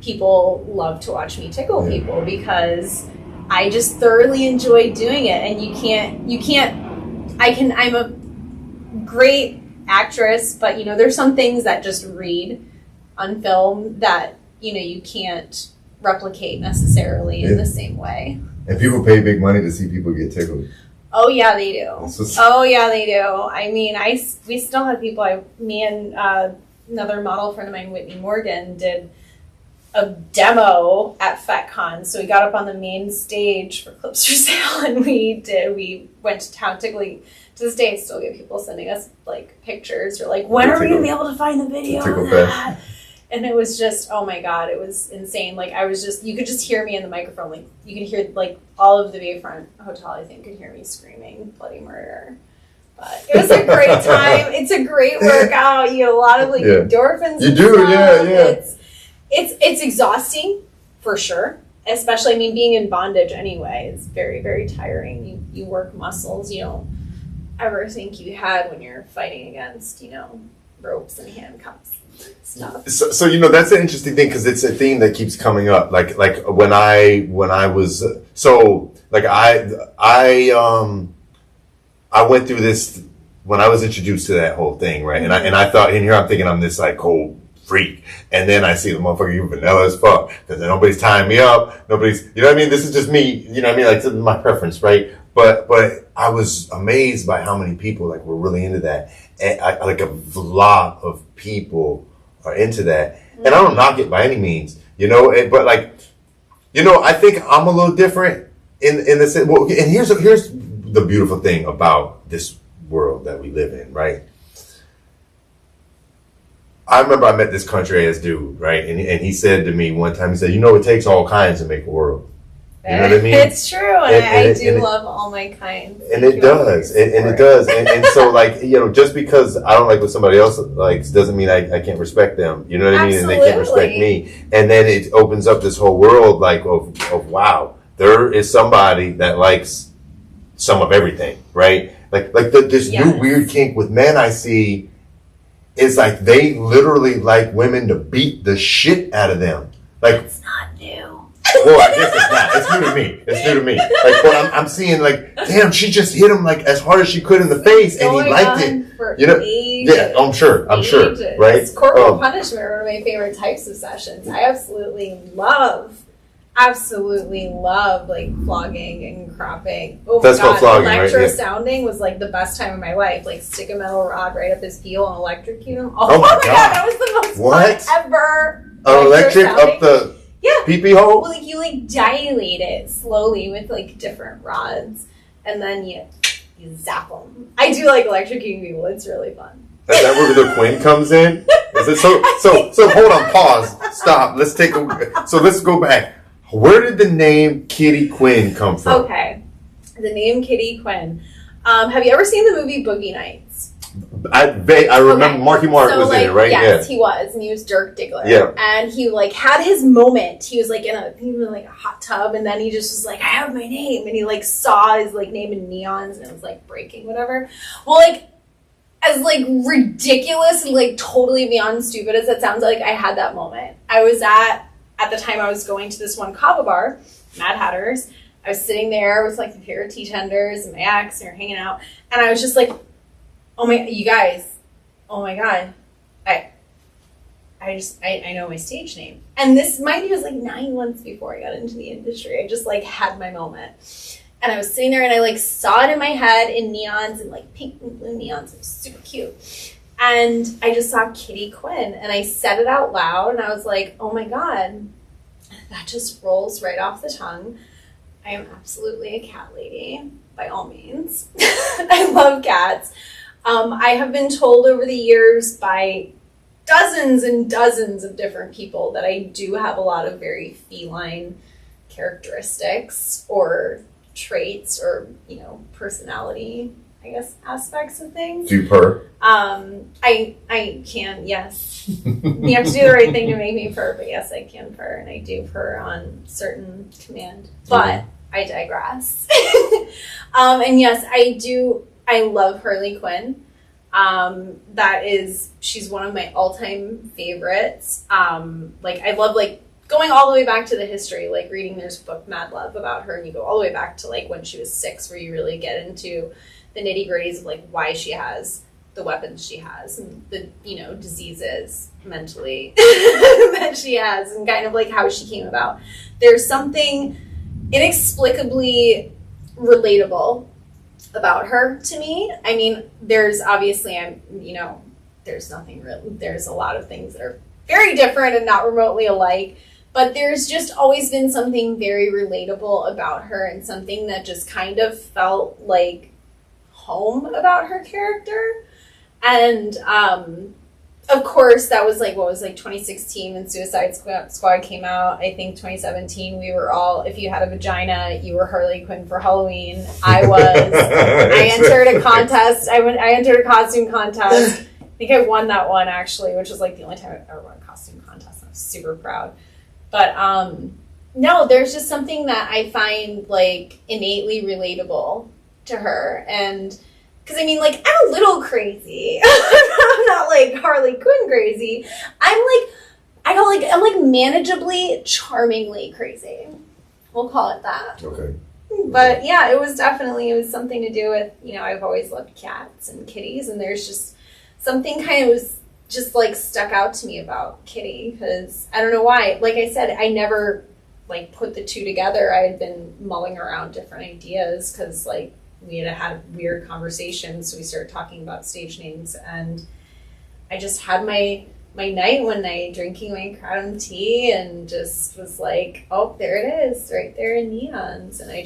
people love to watch me tickle people, because I just thoroughly enjoy doing it. And I'm a great actress, but, you know, there's some things that just read on film that, you know, you can't replicate necessarily in the same way. And people pay big money to see people get tickled. Oh yeah, they do. Oh yeah, they do. I mean, we still have people. Me and another model friend of mine, Whitney Morgan, did a demo at FetCon. So we got up on the main stage for Clips for Sale, and we went to town tickling. To this day, I still get people sending us, like, pictures or, like, when are we gonna be able to find the video of that? And it was just, oh my God, it was insane. Like, you could just hear me in the microphone. Like, you could hear, like, all of the Bayfront Hotel, I think, could hear me screaming bloody murder. But it was a great time. It's a great workout. You get a lot of, like, endorphins. You do, yeah. It's exhausting, for sure. Especially, I mean, being in bondage anyway is very, very tiring. You work muscles you don't ever think you had when you're fighting against, you know, ropes and handcuffs and stuff. So you know, that's an interesting thing, because it's a theme that keeps coming up. Like when I was I went through this when I was introduced to that whole thing, right? And I thought, and here I'm thinking I'm this, like, whole freak, and then I see the motherfucker, you vanilla as fuck, because nobody's tying me up, nobody's, you know what I mean? This is just me, you know what I mean? Like, this is my preference, right? But I was amazed by how many people, like, were really into that. And like, a lot of people are into that. And I don't knock it by any means, you know, but, like, you know, I think I'm a little different in the sense, well, and here's the beautiful thing about this world that we live in, right? I remember I met this country ass dude, right? And he said to me one time, he said, you know, it takes all kinds to make a world. You know what I mean? It's true, and I do love all my kinds. And it does, and it does. And so, like, you know, just because I don't like what somebody else likes doesn't mean I can't respect them. You know what I mean? And they can't respect me. And then it opens up this whole world, like, of wow, there is somebody that likes some of everything, right? Like this new weird kink with men I see. is like they literally like women to beat the shit out of them. Like, it's not new. Well, I guess it's not. It's new to me. It's new to me. Like, but I'm seeing like, damn, she just hit him like as hard as she could in the face, and he liked it. For you know? Ages. Yeah, I'm sure, right? Corporal punishment are one of my favorite types of sessions. I absolutely love like flogging and cropping. Oh That's my god, flogging, right? Yeah. Electrosounding was like the best time of my life. Like stick a metal rod right up his heel and electrocute him. Oh my god, that was the most fun ever. Electric up the pee-pee hole? Well, like you like dilate it slowly with like different rods, and then you zap them. I do like electrocuting people. It's really fun. Is that where the Quinn comes in? Is it so hold on, pause, stop. Let's go back. Where did the name Kitty Quinn come from? Okay, the name Kitty Quinn. Have you ever seen the movie Boogie Nights? I remember Marky Mark was in it, right? Yes, he was, and he was Dirk Diggler. Yeah. And he like had his moment. He was like in a hot tub, and then he just was like, I have my name, and he like saw his like name in neons, and it was like breaking whatever. Well, like as like ridiculous and like totally beyond stupid as that sounds, like I had that moment. I was at the time I was going to this one kava bar, Mad Hatter's. I was sitting there with like the pair of tea tenders and my ex, and we were hanging out, and I was just like, oh my, you guys, oh my god, I know my stage name. And this, mind you, was like 9 months before I got into the industry. I just like had my moment. And I was sitting there and I like saw it in my head in neons and like pink and blue neons. It was super cute. And I just saw Kitty Quinn and I said it out loud and I was like, oh my god, that just rolls right off the tongue. I am absolutely a cat lady, by all means. I love cats. I have been told over the years by dozens and dozens of different people that I do have a lot of very feline characteristics or traits or, you know, personality, I guess, aspects of things. Do you purr? I can, yes. You have to do the right thing to make me purr, but yes, I can purr, and I do purr on certain command. But I digress. And yes, I love Harley Quinn. She's one of my all-time favorites. Like I love like going all the way back to the history, like reading there's a book Mad Love about her, and you go all the way back to like when she was 6, where you really get into the nitty-gritties of like why she has the weapons she has and the, you know, diseases mentally that she has, and kind of like how she came about. There's something inexplicably relatable about her to me. I mean, there's obviously, there's nothing real. There's a lot of things that are very different and not remotely alike, but there's just always been something very relatable about her and something that just kind of felt like home about her character. And, of course, that was like, 2016 when Suicide Squad came out. I think 2017, we were all, if you had a vagina, you were Harley Quinn for Halloween. I entered a contest. I entered a costume contest. I think I won that one, actually, which was like the only time I've ever won a costume contest. I was super proud. But, no, there's just something that I find like innately relatable to her. And because I mean, like, I'm a little crazy. I'm not like Harley Quinn crazy. I'm like manageably, charmingly crazy. We'll call it that. Okay. But yeah, it was something to do with, you know, I've always loved cats and kitties, and there's just something kind of was just like stuck out to me about Kitty, because I don't know why. Like I said, I never like put the two together. I had been mulling around different ideas because like we had weird conversations, so we started talking about stage names, and I just had my night one night drinking my kratom tea and just was like, oh, there it is, right there in neons. And I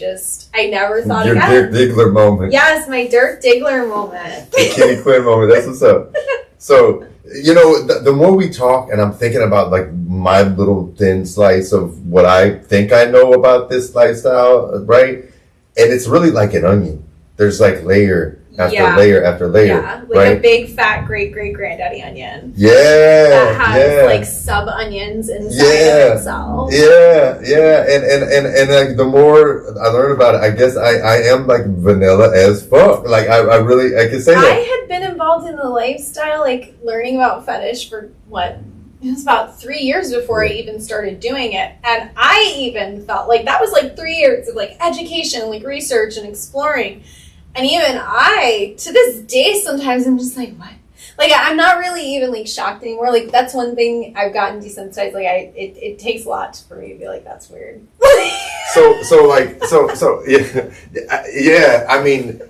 never thought your again. Dirk Diggler moment. Yes, my Dirk Diggler moment. The Kitty Quinn moment. That's what's up. So, you know, the more we talk, and I'm thinking about like my little thin slice of what I think I know about this lifestyle, right? And it's really like an onion. There's like layer after layer after layer. Yeah, like right? a big fat great granddaddy onion. Yeah, that has yeah. like sub onions inside Yeah. of itself. Yeah, and like the more I learn about it, I guess I am like vanilla as fuck. Like I really I can say I that. had been involved in the lifestyle, like learning about fetish for what? It was about 3 years before I even started doing it. And I even felt like that was like 3 years of like education, like research and exploring. And even I, to this day, sometimes I'm just like, what? Like, I'm not really even like shocked anymore. Like, that's one thing I've gotten desensitized. Like, it takes a lot for me to be like, that's weird. So yeah. I mean,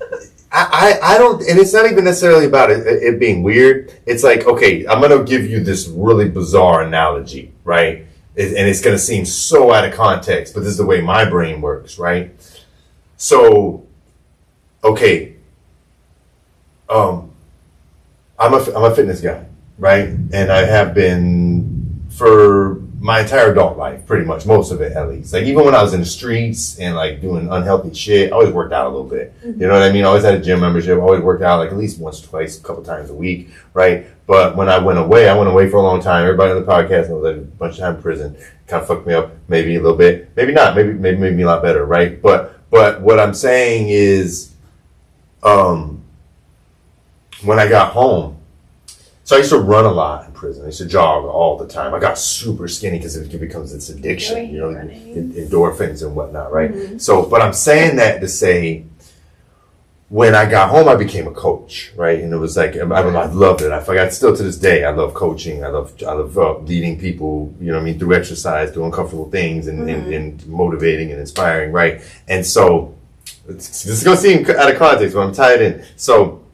I don't, and it's not even necessarily about it being weird. It's like, okay, I'm gonna give you this really bizarre analogy, right? And it's gonna seem so out of context, but this is the way my brain works, right? So, okay, I'm a fitness guy, right? And I have been for my entire adult life, pretty much, most of it at least. Like even when I was in the streets and like doing unhealthy shit, I always worked out a little bit. Mm-hmm. You know what I mean? I always had a gym membership. I always worked out like at least once or twice, a couple times a week, right? But when I went away for a long time. Everybody on the podcast knows I did a bunch of time in prison. Kind of fucked me up, maybe a little bit, maybe not, maybe made me a lot better, right? But what I'm saying is, when I got home. So I used to run a lot in prison. I used to jog all the time. I got super skinny because it becomes this addiction, you know, endorphins and whatnot, right? Mm-hmm. So, but I'm saying that to say, when I got home, I became a coach, right? And it was like, I loved it. I forgot still to this day, I love coaching. I love leading people, you know what I mean, through exercise, doing uncomfortable things and motivating and inspiring, right? And so, this is going to seem out of context, but I'm tied in. So,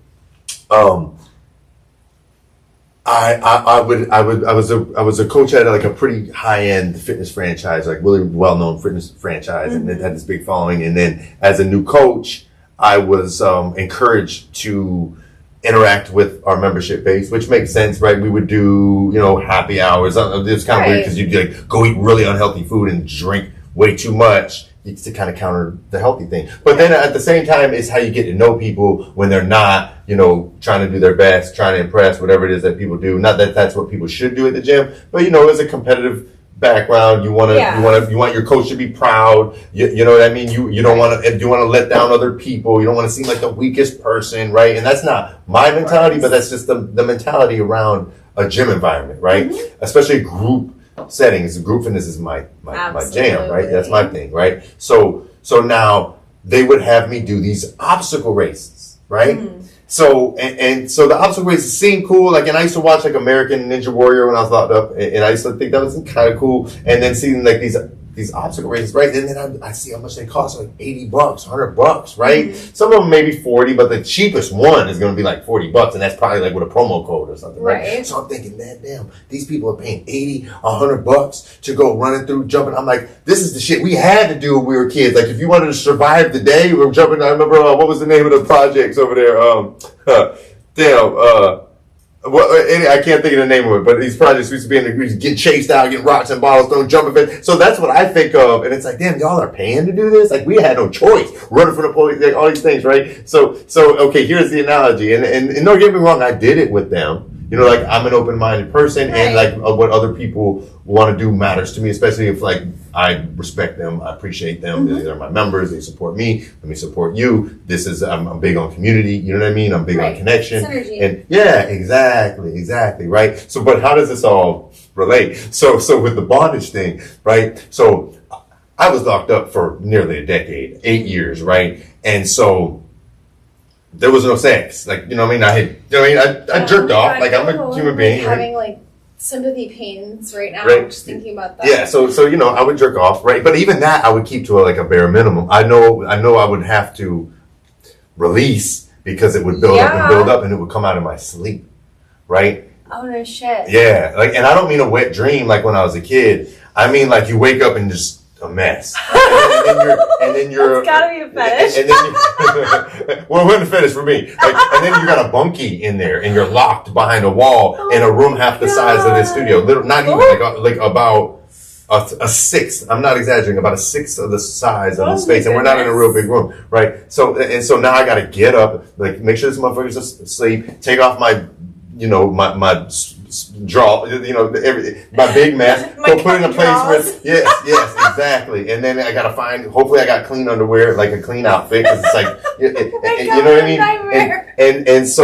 I was a coach at like a pretty high end fitness franchise, like really well known fitness franchise, and it had this big following. And then as a new coach, I was encouraged to interact with our membership base, which makes sense, right? We would do, you know, happy hours. It was kind of weird because you'd like go eat really unhealthy food and drink way too much to kind of counter the healthy thing. But then at the same time, it's how you get to know people when they're not, you know, trying to do their best, trying to impress, whatever it is that people do. Not that that's what people should do at the gym, but you know, as a competitive background, you want your coach to be proud. You know what I mean? You don't want to let down other people. You don't want to seem like the weakest person, right? And that's not my mentality, but that's just the mentality around a gym environment, right? Mm-hmm. Especially group settings. Group fitness is my jam, right? That's my thing, right? So now they would have me do these obstacle races, right? Mm-hmm. So so the obstacle races seem cool. Like, and I used to watch like American Ninja Warrior when I was locked up, and I used to think that was kind of cool. And then seeing like these obstacle races, right? And then I see how much they cost, like $80, $100, right? Mm-hmm. Some of them maybe 40, but the cheapest one is going to be like $40, and that's probably like with a promo code or something, right? So I'm thinking, man, damn, these people are paying $80, $100 to go running through, jumping. I'm like, this is the shit we had to do when we were kids. Like, if you wanted to survive the day, we were jumping. I remember what was the name of the projects over there? Well, I can't think of the name of it, but these projects used to be in the get chased out, getting rocks and bottles thrown, jumping. So that's what I think of, and it's like, damn, y'all are paying to do this? Like, we had no choice, running from the police, like, all these things, right? So okay, here's the analogy, and don't get me wrong, I did it with them. You know, like, I'm an open-minded person, and like what other people want to do matters to me, especially if like I respect them, I appreciate them. Mm-hmm. They're my members, they support me. Let me support you. This is I'm big on community. You know what I mean? I'm big on connection. Synergy. And yeah, exactly, right. So, but how does this all relate? So with the bondage thing, right? So I was locked up for nearly a decade, 8 years, right? And so there was no sex. Like, you know what I mean? I jerked off. Like, I'm a human being. Having like sympathy pains right now. Right. I'm just thinking about that. Yeah. So you know, I would jerk off, right? But even that, I would keep to a bare minimum. I know I would have to release because it would build up, and it would come out of my sleep, right? Oh no shit. Yeah. Like, and I don't mean a wet dream like when I was a kid. I mean like you wake up and just a mess. and then you're it's gotta be a fetish. And then well, it wasn't a fetish for me. Like, and then you got a bunkie in there, and you're locked behind a wall in a room half the size of this studio. Not even like about a sixth. I'm not exaggerating. About a sixth of the size of Oh the space, my and we're not in a goodness. real big room, right? So now I got to get up, like make sure this motherfucker's asleep, take off my, my draw, my big mask, My put it in a place drawers. where, yes, exactly. And then I got to find. Hopefully, I got clean underwear, like a clean outfit, because it's like, you know what I mean. Nightmare. And but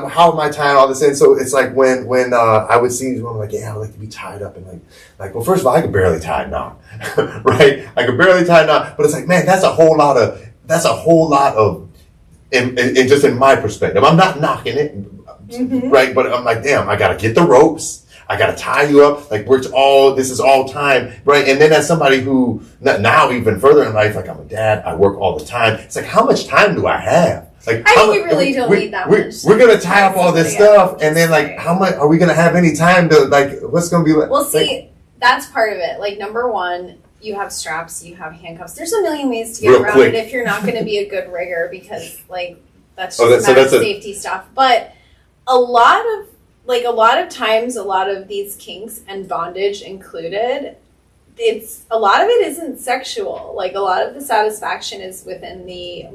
how am I tying all this in? So it's like when I would see these women, like, yeah, I would like to be tied up, and like well, first of all, I could barely tie a knot, right? I could barely tie a knot, but it's like, man, that's a whole lot of, in just in my perspective, I'm not knocking it, right? But I'm like, damn, I gotta get the ropes. I gotta tie you up. Like this is all time, right? And then as somebody who now even further in life, like I'm a dad, I work all the time. It's like, how much time do I have? Like, I think we really don't need that much. We're gonna tie up all this stuff, and then like, how much are we gonna have any time to like? What's gonna be like? Well, see, that's part of it. Like, number one, you have straps, you have handcuffs. There's a million ways to get Real around quick. it if you're not going to be a good rigger, because like that's Oh, just so a matter that's of safety stuff. But a lot of times, a lot of these kinks and bondage included, a lot of it isn't sexual. Like, a lot of the satisfaction is within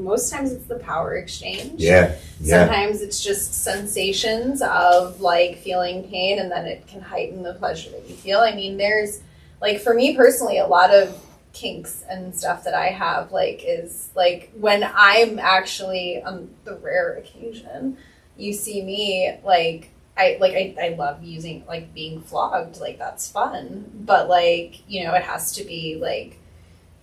most times it's the power exchange. Yeah. Sometimes it's just sensations of like feeling pain, and then it can heighten the pleasure that you feel. I mean, there's like, for me personally, a lot of kinks and stuff that I have is like when I'm actually, on the rare occasion you see me, like I love using, like, being flogged, like that's fun, but like, it has to be like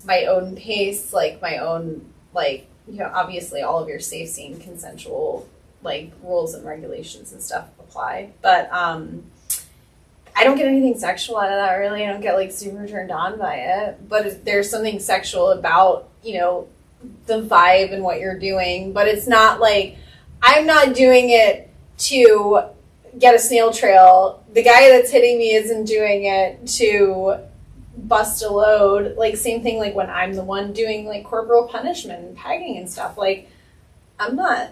my own pace, like my own, like, obviously all of your safe scene consensual like rules and regulations and stuff apply, but I don't get anything sexual out of that, really. I don't get like super turned on by it, but there's something sexual about, the vibe and what you're doing, but it's not like, I'm not doing it to get a snail trail. The guy that's hitting me isn't doing it to bust a load. Like, same thing, like when I'm the one doing like corporal punishment and pegging and stuff, like, I'm not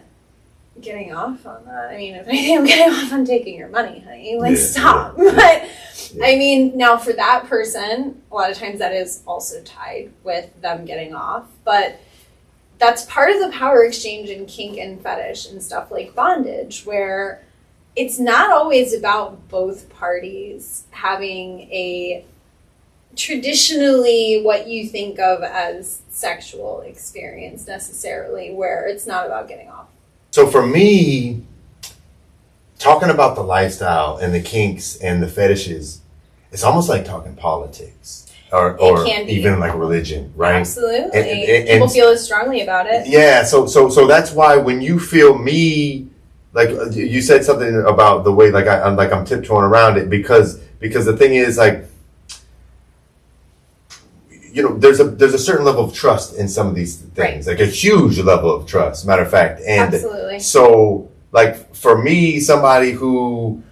getting off on that. I mean, if anything, I'm getting off on taking your money, honey. Like, stop. Yeah. But I mean, now for that person, a lot of times that is also tied with them getting off, but that's part of the power exchange in kink and fetish and stuff like bondage, where it's not always about both parties having a traditionally what you think of as sexual experience necessarily, where it's not about getting off. So for me, talking about the lifestyle and the kinks and the fetishes, it's almost like talking politics or can be. even like religion, right? Absolutely. And people feel as strongly about it. Yeah. So that's why when you feel me, like you said something about the way, like I'm tiptoeing around it, because the thing is, like, there's a certain level of trust in some of these things, Right. like a huge level of trust, matter of fact. And Absolutely. so, like, for me, somebody who,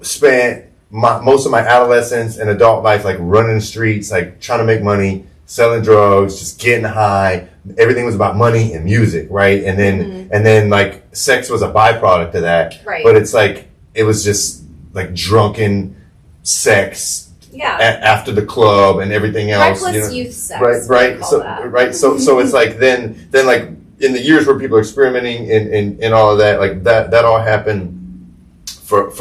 spent most of my adolescence and adult life, like, running the streets, like, trying to make money, selling drugs, just getting high. Everything was about money and music, right? And then like, sex was a byproduct of that. Right. But it's like, it was just like drunken sex. Yeah. After the club and everything else, Reckless youth sex. right. we call So that. right. So it's like then like in the years where people are experimenting and all of that, like that all happened for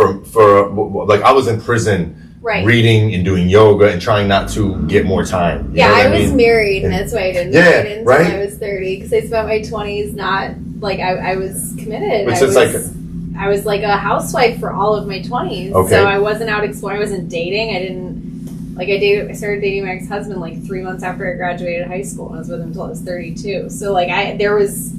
like, I was in prison. Right. Reading and doing yoga and trying not to get more time. You Yeah, know what I was mean? married, and that's why I didn't Yeah, get it until right. I was 30, because I spent my 20s not, like, I was committed. Which I is was, I was like a housewife for all of my 20s. Okay. So I wasn't out exploring, I wasn't dating. I didn't, like, I started dating my ex-husband like 3 months after I graduated high school, and I was with him until I was 32. So, like, there was,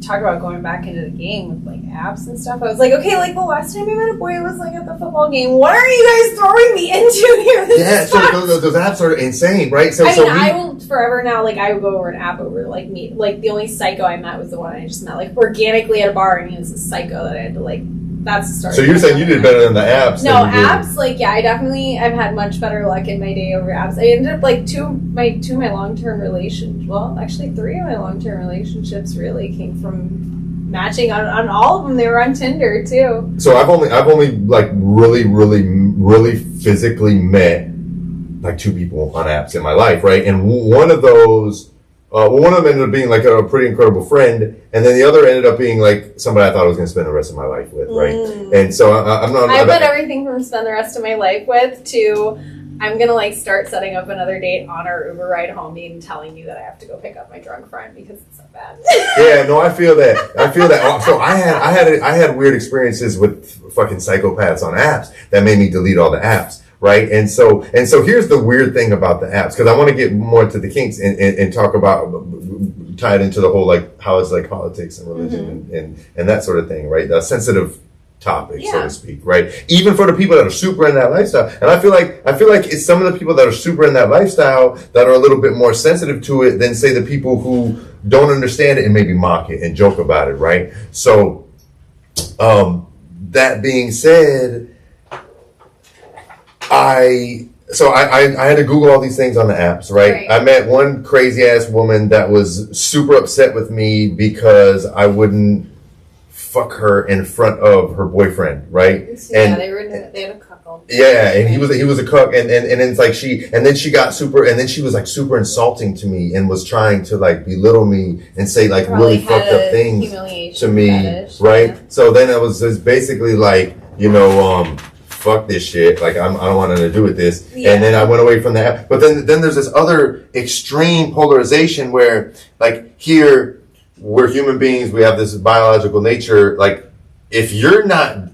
talk about going back into the game with, like, apps and stuff. I was like, okay, like, the last time I met a boy was, like, at the football game. What are you guys throwing me into here? This Yeah, so sucks. those apps are insane, right? So, I so mean, we, I will forever now, like, I would go over an app over, like, me. Like, the only psycho I met was the one I just met, like, organically at a bar, and he was a psycho that I had to, like, that's the story. so you're saying you did better than the apps? No, than you did. apps, like, yeah, I've had much better luck in my day over apps. I ended up, like, two of my long-term relationships, well, actually 3 of my long-term relationships really came from matching on all of them. They were on Tinder too. So I've only like really really physically met like 2 people on apps in my life, right? And one of those, one of them ended up being like a pretty incredible friend, and then the other ended up being like somebody I thought I was going to spend the rest of my life with, right? And so I'm not. I put everything from spend the rest of my life with to I'm going to like start setting up another date on our Uber ride home and telling you that I have to go pick up my drunk friend because it's so bad. Yeah, no, I feel that. So I had weird experiences with fucking psychopaths on apps that made me delete all the apps. Right. And so here's the weird thing about the apps, because I want to get more into the kinks and talk about, tie it into the whole, like, how it's like politics and religion and that sort of thing. Right. The sensitive topic, so to speak. Right. Even for the people that are super in that lifestyle. And I feel like it's some of the people that are super in that lifestyle that are a little bit more sensitive to it than, say, the people who don't understand it and maybe mock it and joke about it. Right. So, that being said, I had to Google all these things on the apps, right? I met one crazy ass woman that was super upset with me because I wouldn't fuck her in front of her boyfriend, right? So, yeah, they had a cuckold. Yeah, and he was a cuck, and it's like she got super, and then she was like super insulting to me and was trying to like belittle me and say like really fucked up things to me, fetish, right? Yeah. So then it was just basically like, fuck this shit. Like I don't want nothing to do with this. Yeah. And then I went away from that. But then there's this other extreme polarization where, like, here we're human beings. We have this biological nature. Like, if you're not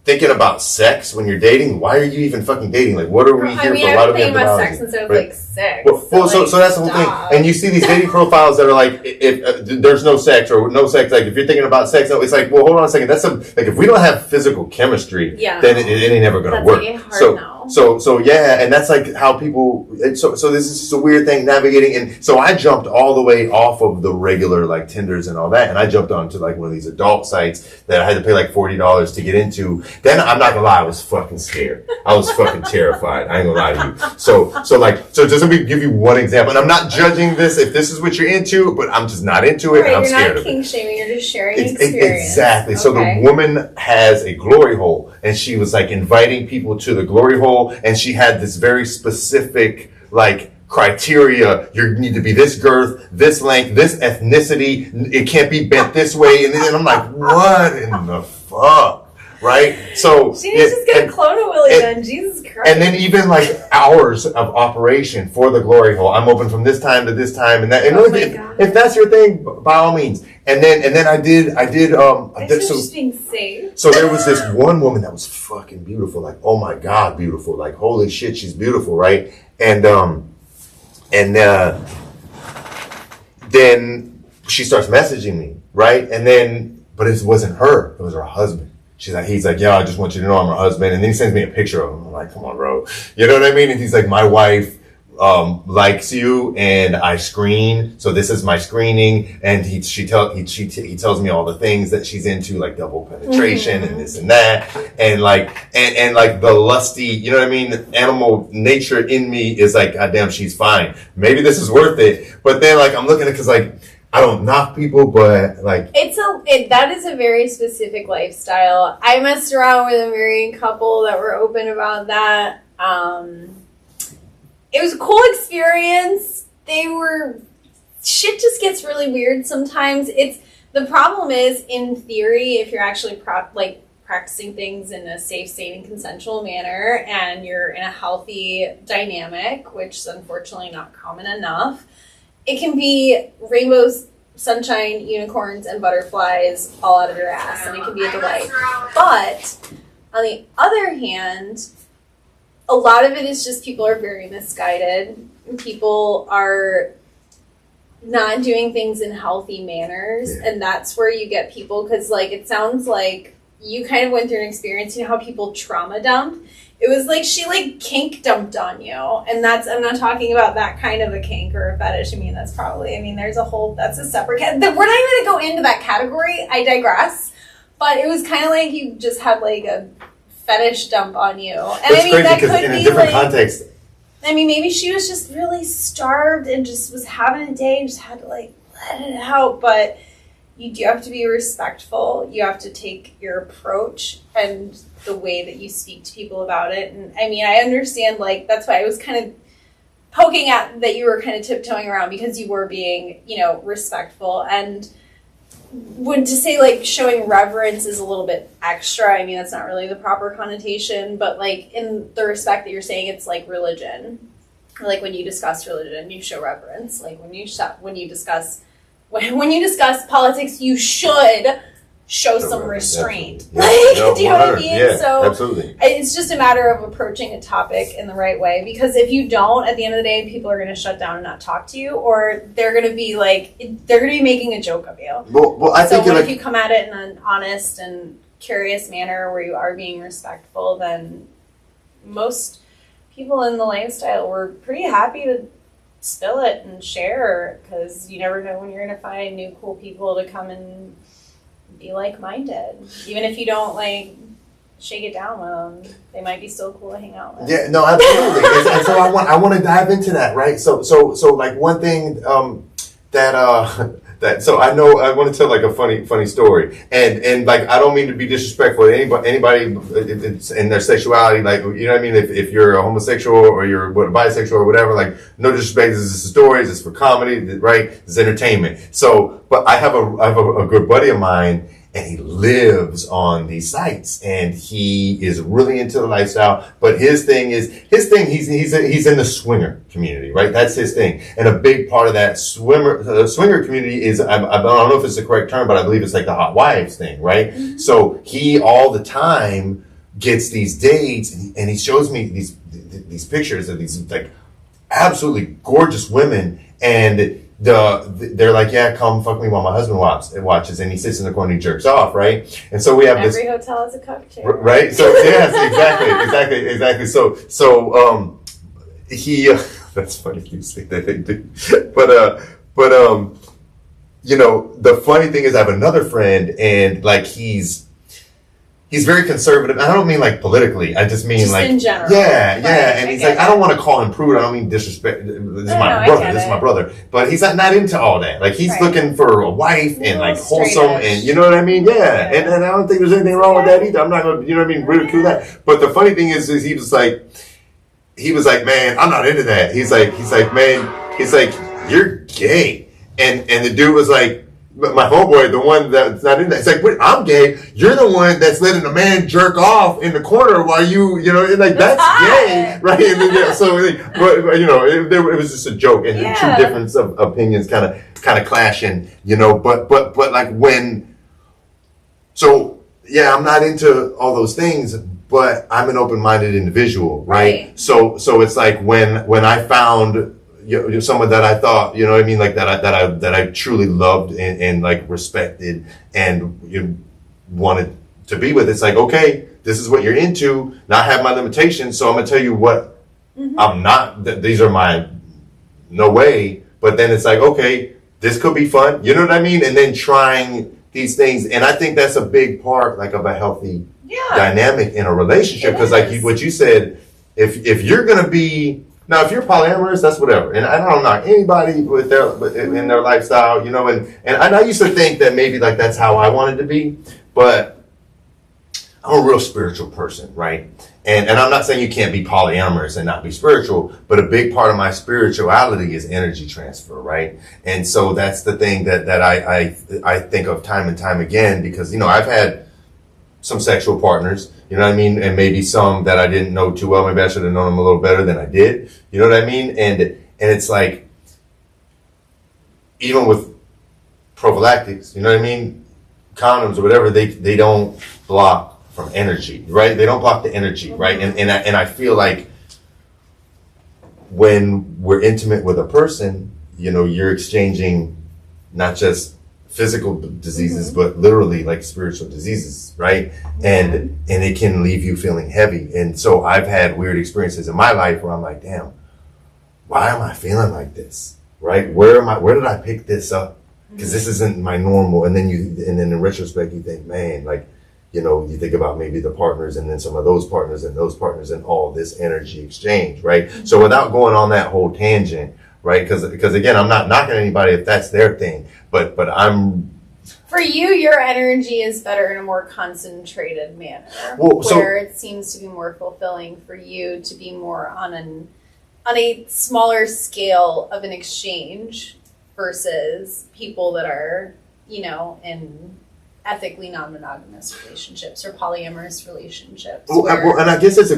thinking about sex when you're dating, why are you even fucking dating? Like, what are we here for? Why do we have about sex instead of like sex? So that's the whole thing. And you see these dating profiles that are like, if there's no sex or no sex, like if you're thinking about sex, it's like, well, hold on a second. That's like if we don't have physical chemistry, then it ain't never gonna work. So yeah, and that's like how people. So this is a weird thing navigating, and so I jumped all the way off of the regular like Tinders and all that, and I jumped onto like one of these adult sites that I had to pay like $40 to get into. Then I'm not gonna lie, I was fucking scared. I was fucking terrified. I ain't gonna lie to you. So just let me give you one example, and I'm not judging this if this is what you're into, but I'm just not into it, and I'm scared of it. You're not kink shaming. You're just sharing experience. Exactly. Okay. So the woman has a glory hole, and she was like inviting people to the glory hole. And she had this very specific, like, criteria. You need to be this girth, this length, this ethnicity. It can't be bent this way. And then I'm like, what in the fuck? Right? So she needs to just get a clone of Willie then. Jesus Christ. And then even like hours of operation for the glory hole. I'm open from this time to this time, and that. And if that's your thing, by all means. And then I did. Just being safe. So there was this one woman that was fucking beautiful, like, oh my God, beautiful, like, holy shit, she's beautiful, right? And then she starts messaging me, right? And then, but it wasn't her; it was her husband. He's like, yeah, I just want you to know I'm her husband. And then he sends me a picture of him. I'm like, come on, bro, you know what I mean? And he's like, my wife likes you, and I screen, so this is my screening. And he tells me all the things that she's into, like double penetration and this and that, and like the lusty, you know what I mean, animal nature in me is like, God damn, she's fine, maybe this is worth it. But then like I'm looking at it, because like I don't knock people, but like that is a very specific lifestyle. I messed around with a married couple that were open about that. It was a cool experience. Shit just gets really weird sometimes. The problem is, in theory, if you're actually practicing things in a safe, sane, and consensual manner, and you're in a healthy dynamic, which is unfortunately not common enough, it can be rainbows, sunshine, unicorns, and butterflies all out of your ass, and it can be a delight. But on the other hand, a lot of it is just people are very misguided. People are not doing things in healthy manners, and that's where you get people, because like it sounds like you kind of went through an experience. You know how people trauma dump? It was like she like kink dumped on you, and I'm not talking about that kind of a kink or a fetish. I mean, that's a separate we're not even gonna go into that category. I digress. But it was kind of like you just had like a fetish dump on you. And it's crazy that could in be a different context. I mean, maybe she was just really starved and just was having a day and just had to like let it out. But you do have to be respectful. You have to take your approach and the way that you speak to people about it. And I mean, I understand, like, that's why I was kind of poking at that you were kind of tiptoeing around, because you were being, you know, respectful. And would to say, like, showing reverence is a little bit extra. I mean, that's not really the proper connotation, but, like, in the respect that you're saying, it's like religion. Like, when you discuss religion, you show reverence. Like, when you discuss politics, you should show some restraint. Yeah. Like, No, do you know what I mean? Yeah, so absolutely. it's just a matter of approaching a topic in the right way, because if you don't, at the end of the day, people are going to shut down and not talk to you, or they're going to be making a joke of you. Well, I think if you come at it in an honest and curious manner where you are being respectful, then most people in the lifestyle were pretty happy to spill it and share, because you never know when you're going to find new cool people to come and be like-minded. Even if you don't, like, shake it down with them, they might be still cool to hang out with. Yeah, no, absolutely. And so I want to dive into that, right? So like one thing so I know I want to tell like a funny story, and like I don't mean to be disrespectful to anybody in their sexuality, like, you know what I mean, if you're a homosexual or you're bisexual or whatever, like, no disrespect, this is stories, it's for comedy, right? It's entertainment. So, but I have a good buddy of mine, and he lives on these sites, and he is really into the lifestyle. But he's in the swinger community, right? That's his thing. And a big part of that swinger community is, I don't know if it's the correct term, but I believe it's like the hot wives thing, right? Mm-hmm. So he all the time gets these dates, and he shows me these pictures of these like absolutely gorgeous women, and they're like, yeah, come fuck me while my husband watches, and he sits in the corner and he jerks off, right? And so we have every hotel has a cocktail, right? So yes, exactly. So he that's funny you say that they do, but you know, the funny thing is I have another friend, and like he's very conservative. I don't mean like politically. I just mean just like in general. Yeah. And he's like, I don't want to call him prude. I don't mean disrespect. This is my brother. But he's not into all that. Like, he's looking for a wife and like wholesome, and you know what I mean? Yeah. And I don't think there's anything wrong with that either. I'm not going to, you know what I mean, ridicule that. But the funny thing is he was like, man, I'm not into that. He's like, man, you're gay. And the dude was like, my homeboy, the one that's not in that, it's like, wait, I'm gay. You're the one that's letting a man jerk off in the corner while you know, and like, that's gay, right? And then, yeah, so, but you know, it was just a joke, and the two difference of opinions kind of clashing, you know. But like yeah, I'm not into all those things, but I'm an open-minded individual, right? So it's like when I found, you know, someone that I thought, you know what I mean, like that I truly loved and like respected and wanted to be with. It's like, okay, this is what you're into. Now I have my limitations, so I'm gonna tell you what I'm not. These are my no way. But then it's like, okay, this could be fun. You know what I mean? And then trying these things, and I think that's a big part, like, of a healthy dynamic in a relationship. Because like what you said, if you're gonna be now, if you're polyamorous, that's whatever. And I don't knock anybody in their lifestyle, you know, and I used to think that maybe like that's how I wanted to be, but I'm a real spiritual person, right? And I'm not saying you can't be polyamorous and not be spiritual, but a big part of my spirituality is energy transfer, right? And so that's the thing that I think of time and time again, because, you know, I've had some sexual partners, you know what I mean? And maybe some that I didn't know too well. Maybe I should have known them a little better than I did. You know what I mean? And it's like, even with prophylactics, you know what I mean? Condoms or whatever, they don't block from energy, right? They don't block the energy, right? And I feel like when we're intimate with a person, you know, you're exchanging not just physical diseases, but literally like spiritual diseases, right? And it can leave you feeling heavy. And so I've had weird experiences in my life where I'm like, damn, why am I feeling like this, right? Where did I pick this up? Because this isn't my normal. And then in retrospect, you think, man, like, you know, you think about maybe the partners and then some of those partners and all this energy exchange, right? So without going on that whole tangent, right? Because again, I'm not knocking anybody if that's their thing, but I'm For you, your energy is better in a more concentrated manner, where it seems to be more fulfilling for you to be more on a smaller scale of an exchange versus people that are, in ethically non-monogamous relationships or polyamorous relationships. Well, and I guess if it's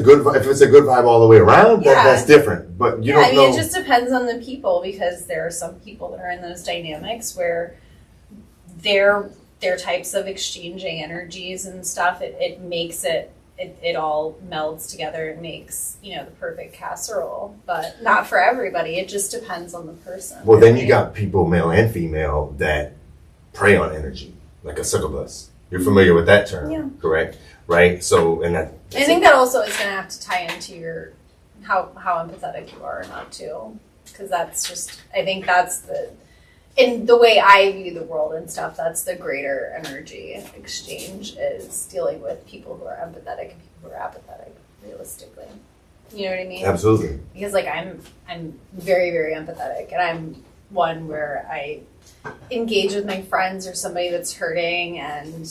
a good vibe all the way around, that's different. But you don't know. It just depends on the people, because there are some people that are in those dynamics where their types of exchanging energies and stuff, it makes it all melds together and makes, the perfect casserole. But not for everybody. It just depends on the person. Well, then you got people, male and female, that prey on energy, like a succubus. You're familiar with that term, correct? Right? So, I think that also is going to have to tie into your how empathetic you are or not too, because that's just, I think that's in the way I view the world and stuff, that's the greater energy exchange, is dealing with people who are empathetic and people who are apathetic, realistically. You know what I mean? Absolutely. Because I'm very, very empathetic, and I'm one where I engage with my friends or somebody that's hurting, and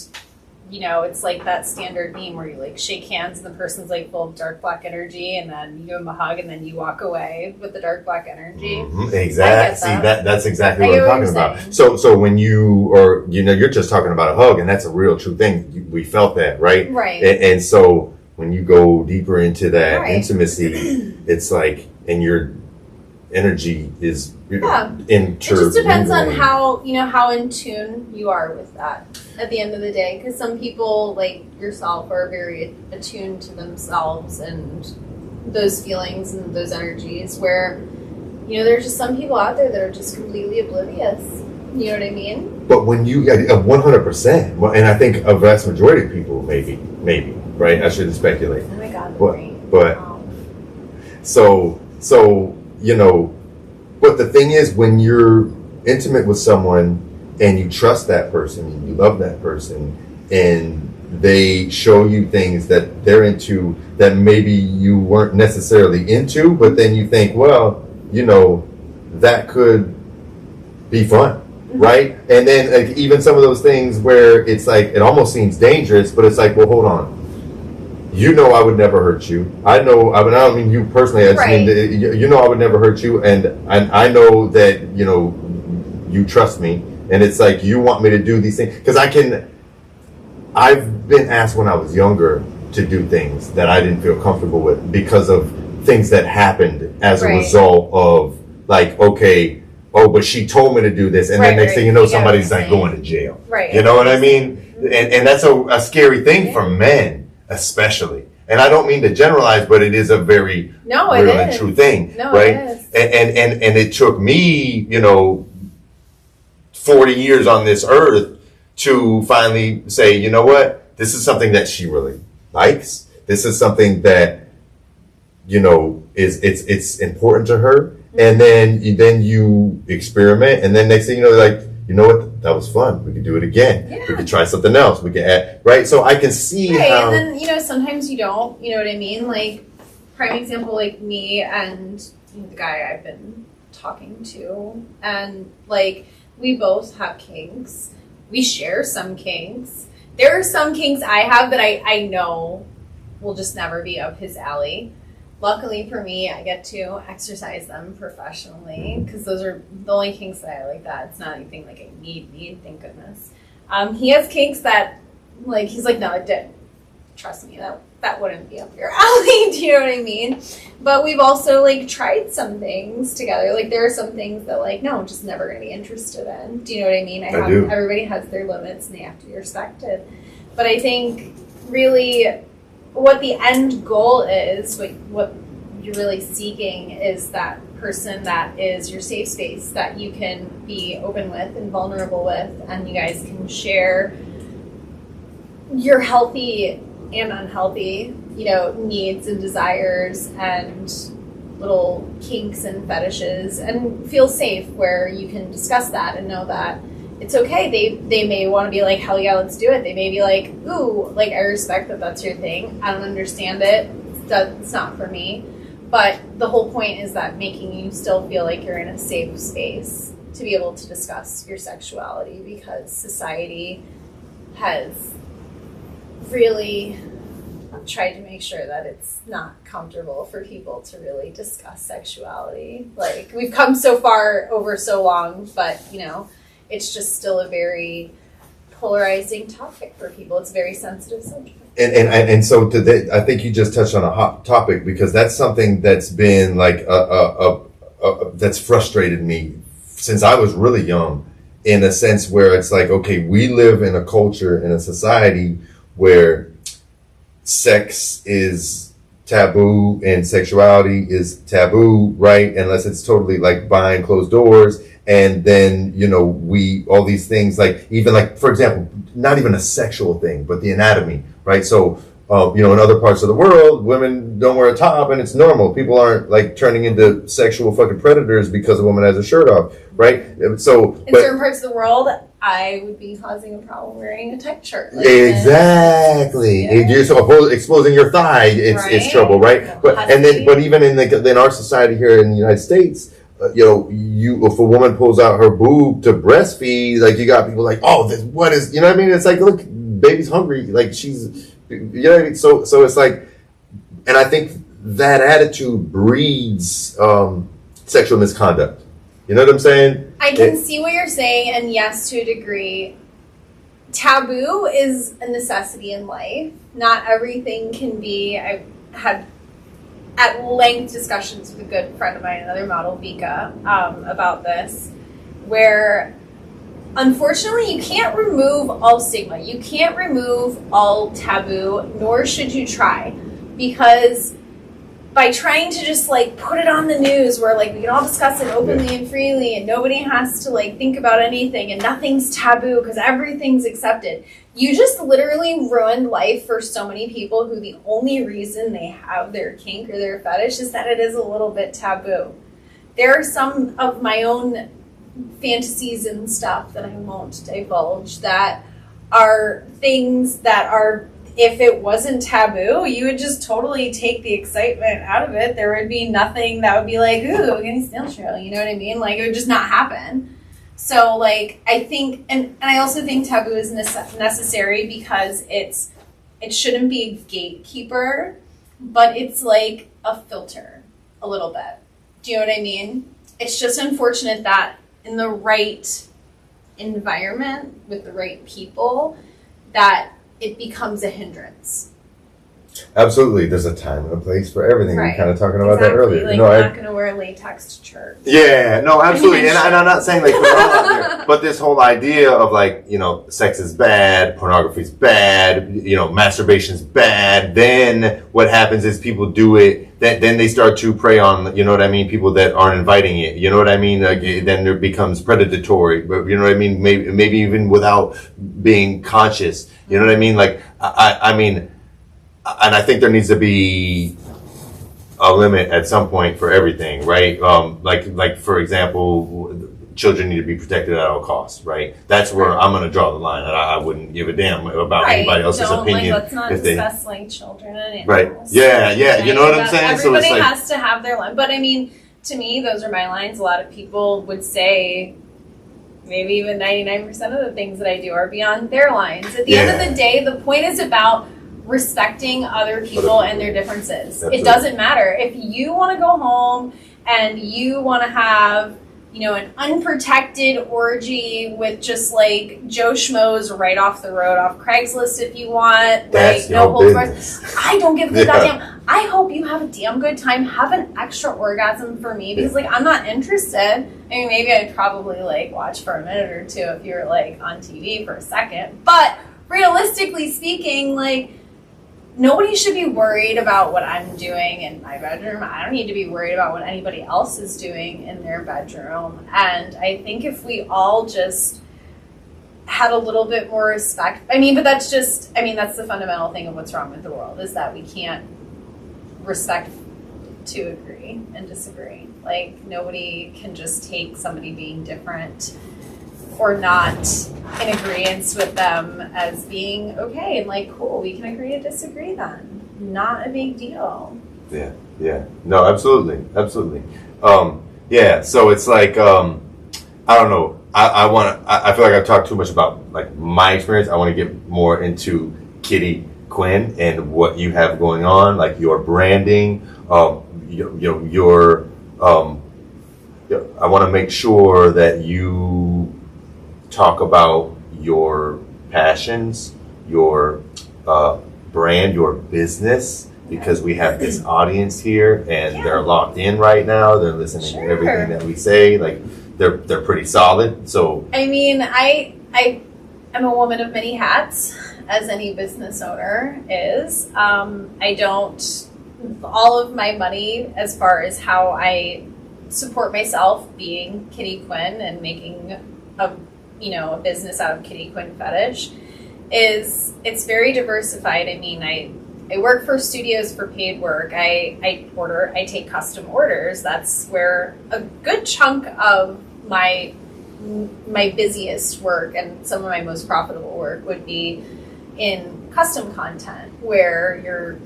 it's like that standard meme where you like shake hands and the person's like full of dark black energy, and then you give them a hug and then you walk away with the dark black energy. Mm-hmm. Exactly. See, that's exactly what I'm talking about. So when you're just talking about a hug, and that's a real true thing. We felt that, right? Right. And so when you go deeper into that intimacy, it's like, and your energy is it just depends on how in tune you are with that at the end of the day, because some people like yourself are very attuned to themselves and those feelings and those energies, where there's just some people out there that are just completely oblivious. You know what I mean? But when you get 100%, and I think a vast majority of people maybe, right? I shouldn't speculate. Oh my God, but so but the thing is, when you're intimate with someone and you trust that person and you love that person, and they show you things that they're into that maybe you weren't necessarily into, but then you think, well, that could be fun, right? And then even some of those things where it's like, it almost seems dangerous, but it's like, well, hold on. I would never hurt you. I don't mean you personally. I just mean, I would never hurt you, and I know that you trust me, and it's like you want me to do these things because I've been asked when I was younger to do things that I didn't feel comfortable with because of things that happened as a result of like, okay, but she told me to do this, and then next thing you know, somebody's like going to jail. Right. You know what I mean? And that's a scary thing for men. Especially, and I don't mean to generalize, but it is a very real and true thing, right? And it took me, 40 years on this earth to finally say, you know what, this is something that she really likes. This is something that it's important to her, and then you experiment, and then next thing you know, like, you know what? That was fun. We could do it again. Yeah. We could try something else. We could add, right? So I can see how... And then, sometimes you don't, you know what I mean? Like, prime example, like me and the guy I've been talking to, and, like, we both have kinks. We share some kinks. There are some kinks I have that I know will just never be up his alley. Luckily for me, I get to exercise them professionally, because those are the only kinks that I like that. It's not anything like I need, thank goodness. He has kinks that, like, he's like, no, it didn't. Trust me, that wouldn't be up your alley, do you know what I mean? But we've also, like, tried some things together. Like, there are some things that, like, no, I'm just never going to be interested in. Do you know what I mean? I do. Everybody has their limits, and they have to be respected. But I think, really... what the end goal is, what you're really seeking, is that person that is your safe space, that you can be open with and vulnerable with, and you guys can share your healthy and unhealthy, needs and desires and little kinks and fetishes, and feel safe where you can discuss that and know that it's okay. They may want to be like, hell yeah, let's do it. They may be like, ooh, like, I respect that that's your thing. I don't understand it. It's not for me. But the whole point is that making you still feel like you're in a safe space to be able to discuss your sexuality, because society has really tried to make sure that it's not comfortable for people to really discuss sexuality. Like, we've come so far over so long, but it's just still a very polarizing topic for people. It's a very sensitive subject. And so today, I think you just touched on a hot topic, because that's something that's been like that's frustrated me since I was really young, in a sense where it's like, okay, we live in a culture, in a society where sex is taboo and sexuality is taboo, right? Unless it's totally like behind closed doors. And then, all these things, like, even like, for example, not even a sexual thing, but the anatomy, right? So, in other parts of the world, women don't wear a top and it's normal. People aren't like turning into sexual fucking predators because a woman has a shirt off, right? So, in certain parts of the world, I would be causing a problem wearing a tight shirt. Like exactly. You're so exposing your thigh, it's trouble, right? But even in our society here in the United States, if a woman pulls out her boob to breastfeed, like, you got people like, oh, what is, you know what I mean? It's like, look, baby's hungry, like, she's, you know what I mean? So it's like, and I think that attitude breeds sexual misconduct. You know what I'm saying? I can see what you're saying, and yes, to a degree. Taboo is a necessity in life. Not everything can be. I've had at length discussions with a good friend of mine, another model, Vika, about this, where unfortunately you can't remove all stigma. You can't remove all taboo, nor should you try, because by trying to just like put it on the news where like we can all discuss it openly and freely and nobody has to like think about anything and nothing's taboo because everything's accepted, you just literally ruined life for so many people who the only reason they have their kink or their fetish is that it is a little bit taboo. There are some of my own fantasies and stuff that I won't divulge that are things that are, if it wasn't taboo, you would just totally take the excitement out of it. There would be nothing that would be like, ooh, getting snail trail, you know what I mean? Like, it would just not happen. So, like, I think, and I also think taboo is necessary because it shouldn't be a gatekeeper, but it's like a filter a little bit. Do you know what I mean? It's just unfortunate that in the right environment with the right people, that it becomes a hindrance. Absolutely. There's a time and a place for everything. Right. We were kind of talking about that earlier. Like, you're not going to wear latex to church. Yeah, no, absolutely. And I'm not saying like put it all out there, but this whole idea of like, sex is bad, pornography's bad, masturbation's bad. Then what happens is people do it. Then they start to prey on, you know what I mean, people that aren't inviting it. You know what I mean? Like, then it becomes predatory. But you know what I mean? Maybe even without being conscious. You know what I mean? Like, I mean, and I think there needs to be a limit at some point for everything, right? Like for example, children need to be protected at all costs, right? That's where I'm going to draw the line. And I wouldn't give a damn about anybody else's opinion. Let's not discuss like children and animals. Right? Yeah. You know what I'm saying? Everybody has to have their line. But I mean, to me, those are my lines. A lot of people would say, maybe even 99% of the things that I do are beyond their lines. At the end of the day, the point is about respecting other people and their differences. Absolutely. It doesn't matter. If you want to go home and you want to have, an unprotected orgy with just like Joe Schmoes right off the road, off Craigslist if you want, that's like no holds barred. I don't give a goddamn. I hope you have a damn good time. Have an extra orgasm for me because like I'm not interested. I mean, maybe I'd probably like watch for a minute or two if you're like on TV for a second. But realistically speaking, like, nobody should be worried about what I'm doing in my bedroom. I don't need to be worried about what anybody else is doing in their bedroom. And I think if we all just had a little bit more respect, but that's the fundamental thing of what's wrong with the world is that we can't respect to agree and disagree. Like, nobody can just take somebody being different or not in agreement with them as being okay and like, cool, we can agree to disagree then. Not a big deal. Yeah. No, absolutely. So it's like, I don't know. I feel like I've talked too much about like my experience. I want to get more into Kitty Quinn and what you have going on, like your branding, your I want to make sure that you talk about your passions, your brand, your business, because we have this audience here and they're locked in right now. They're listening to everything that we say. Like they're pretty solid. So I mean, I am a woman of many hats, as any business owner is. I don't, all of my money, as far as how I support myself being Kitty Quinn and making a business out of Kitty Quinn Fetish, it's very diversified. I mean, I work for studios for paid work. I take custom orders. That's where a good chunk of my busiest work and some of my most profitable work would be in custom content, where you're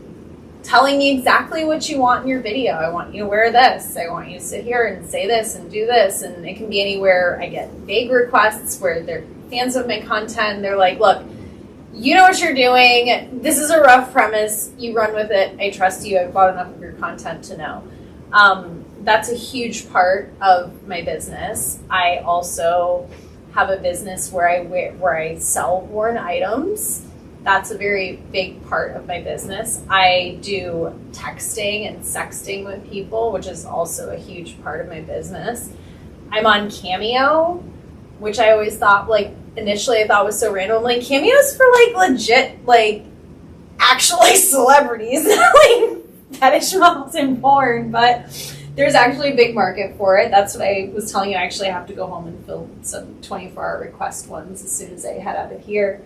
telling me exactly what you want in your video. I want you to wear this. I want you to sit here and say this and do this. And it can be anywhere. I get vague requests where they're fans of my content and they're like, look, you know what you're doing. This is a rough premise. You run with it. I trust you. I've bought enough of your content to know. That's a huge part of my business. I also have a business where I sell worn items. That's a very big part of my business. I do texting and sexting with people, which is also a huge part of my business. I'm on Cameo, which I always thought, like, initially I thought was so random. Like, Cameo's for, like, legit, like, actually celebrities, like, fetish models and porn, but there's actually a big market for it. That's what I was telling you. I actually have to go home and film some 24-hour request ones as soon as I head out of here.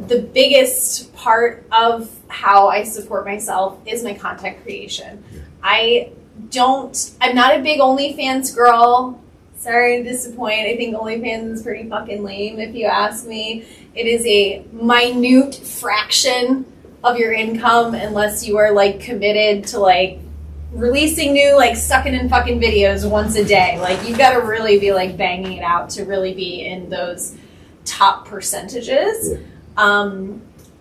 The biggest part of how I support myself is my content creation. I'm not a big OnlyFans girl. Sorry to disappoint. I think OnlyFans is pretty fucking lame, if you ask me. It is a minute fraction of your income unless you are, like, committed to, like, releasing new, like, sucking and fucking videos once a day. Like, you've got to really be, like, banging it out to really be in those top percentages.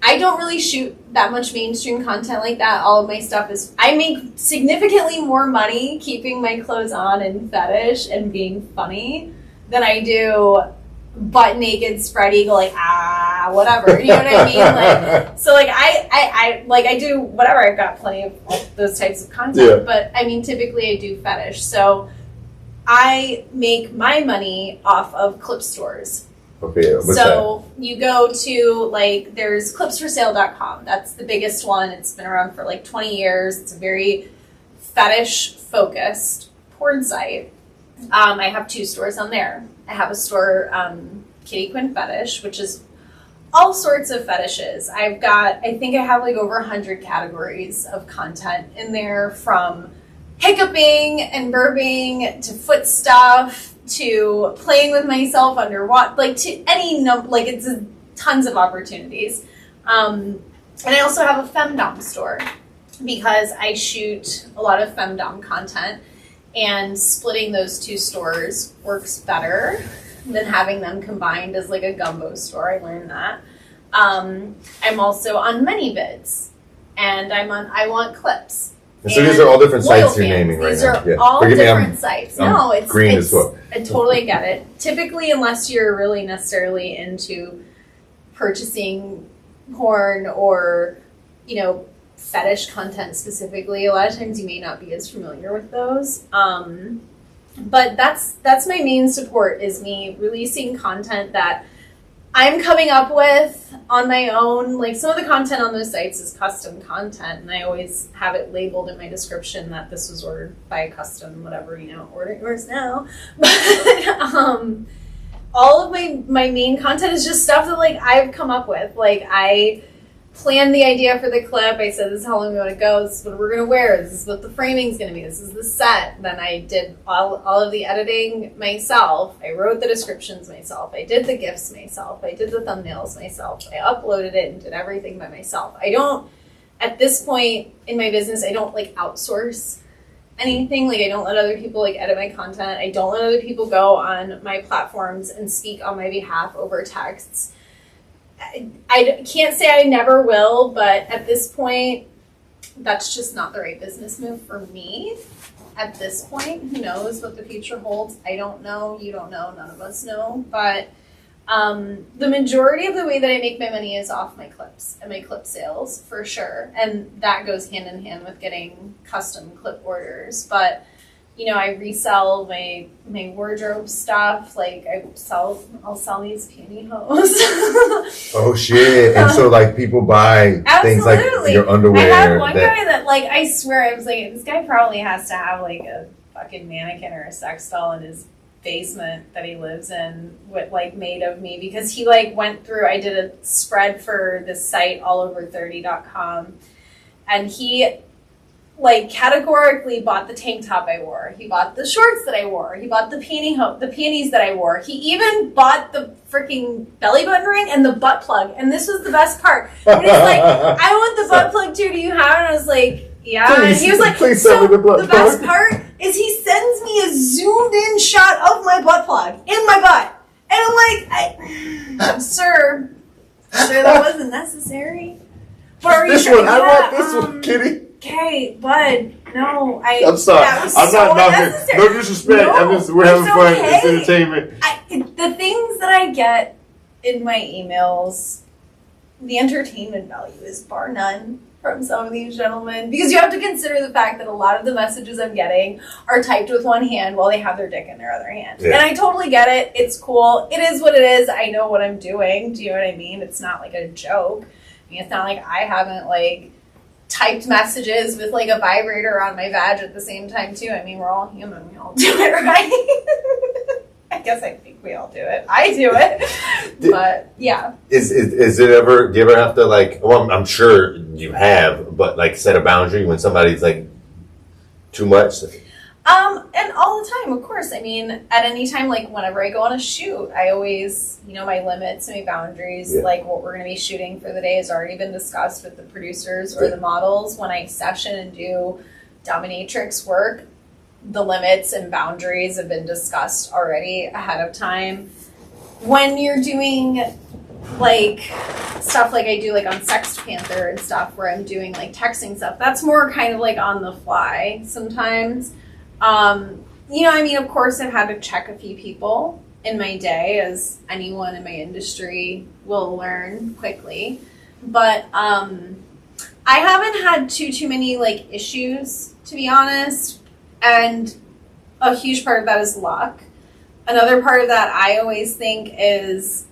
I don't really shoot that much mainstream content like that. All of my stuff is, I make significantly more money keeping my clothes on in fetish and being funny than I do butt naked, spread eagle, like, whatever. You know what I mean? Like, so, like, I do whatever. I've got plenty of those types of content, but I mean, typically I do fetish. So I make my money off of clip stores. Okay, what's so that? You go to, like, there's clipsforsale.com. That's the biggest one. It's been around for like 20 years. It's a very fetish focused porn site. I have 2 stores on there. I have a store, Kitty Quinn Fetish, which is all sorts of fetishes. I think I have like over 100 categories of content in there, from hiccuping and burping to foot stuff to playing with myself underwater, like, to any like, it's tons of opportunities. And I also have a femdom store because I shoot a lot of femdom content, and splitting those 2 stores works better than having them combined as like a gumbo store. I learned that. I'm also on ManyVids, and I'm on I Want Clips. And so these are all different sites you're naming right now. These are all different sites. No, it's green as well. I totally get it. Typically, unless you're really necessarily into purchasing porn or, fetish content specifically, a lot of times you may not be as familiar with those. But that's my main support, is me releasing content that I'm coming up with on my own. Like, some of the content on those sites is custom content, and I always have it labeled in my description that this was ordered by a custom whatever, order yours now. But all of my main content is just stuff that, like, I've come up with. Like, I planned the idea for the clip. I said, this is how long we want to go. This is what we're going to wear. This is what the framing's going to be. This is the set. Then I did all of the editing myself. I wrote the descriptions myself. I did the GIFs myself. I did the thumbnails myself. I uploaded it and did everything by myself. At this point in my business, I don't, like, outsource anything. Like, I don't let other people like edit my content. I don't let other people go on my platforms and speak on my behalf over texts. I can't say I never will, but at this point, that's just not the right business move for me. At this point, who knows what the future holds? I don't know. You don't know. None of us know. But the majority of the way that I make my money is off my clips and my clip sales, for sure. And that goes hand in hand with getting custom clip orders. But, you know, I resell my wardrobe stuff. Like, I'll sell these pantyhose. Oh shit! And so like people buy things like your underwear. I had one guy that, like, I swear, I was like, this guy probably has to have like a fucking mannequin or a sex doll in his basement that he lives in with like made of me, because he like went through, I did a spread for this site allover30.com, and he like categorically bought the tank top I wore. He bought the shorts that I wore. He bought the panties that I wore. He even bought the freaking belly button ring and the butt plug. And this was the best part. When he's like, I want the butt plug too. Do you have it? And I was like, yeah. Please, and he was like, so the best part is he sends me a zoomed in shot of my butt plug in my butt. And I'm like, sir, that wasn't necessary. But are you this sure? one, I want this one, Kitty. Okay, bud, no, I'm sorry. I'm not knocking. No disrespect. No, we're having fun. okay. It's entertainment. The things that I get in my emails, the entertainment value is bar none from some of these gentlemen, because you have to consider the fact that a lot of the messages I'm getting are typed with one hand while they have their dick in their other hand. Yeah. And I totally get it. It's cool. It is what it is. I know what I'm doing. Do you know what I mean? It's not like a joke. I mean, it's not like I haven't like typed messages with like a vibrator on my vag at the same time too. I mean, we're all human. We all do it, right? I guess I think we all do it. I do it. But yeah. Is it ever, do you ever have to like, well, I'm sure you have, but like set a boundary when somebody's like too much? And all the time, of course. I mean, at any time, like whenever I go on a shoot, I always, you know, my limits, my boundaries, like what we're going to be shooting for the day has already been discussed with the producers or the models. When I session and do dominatrix work, the limits and boundaries have been discussed already ahead of time. When you're doing like stuff like I do like on Sex Panther and stuff where I'm doing like texting stuff, that's more kind of like on the fly sometimes. You know, I mean, of course I've had to check a few people in my day, as anyone in my industry will learn quickly. But I haven't had too many like issues, to be honest. And a huge part of that is luck. Another part of that I always think is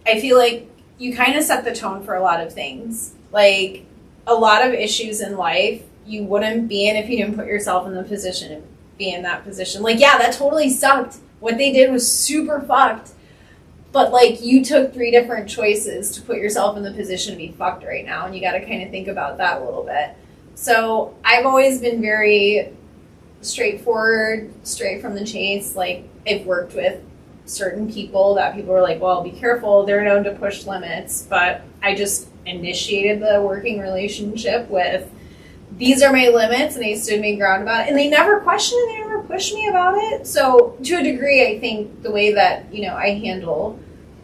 I feel like you kind of set the tone for a lot of things. Like a lot of issues in life you wouldn't be in if you didn't put yourself in the position of be in that position. Like, yeah, that totally sucked. What they did was super fucked. But like you took 3 different choices to put yourself in the position to be fucked right now, and you got to kind of think about that a little bit. So I've always been very straightforward, straight from the chase. Like I've worked with certain people that people were like, well, be careful, they're known to push limits, but I just initiated the working relationship with these are my limits, and I stood my ground about it, and they never questioned and they never pushed me about it. So to a degree, I think the way that, you know, I handle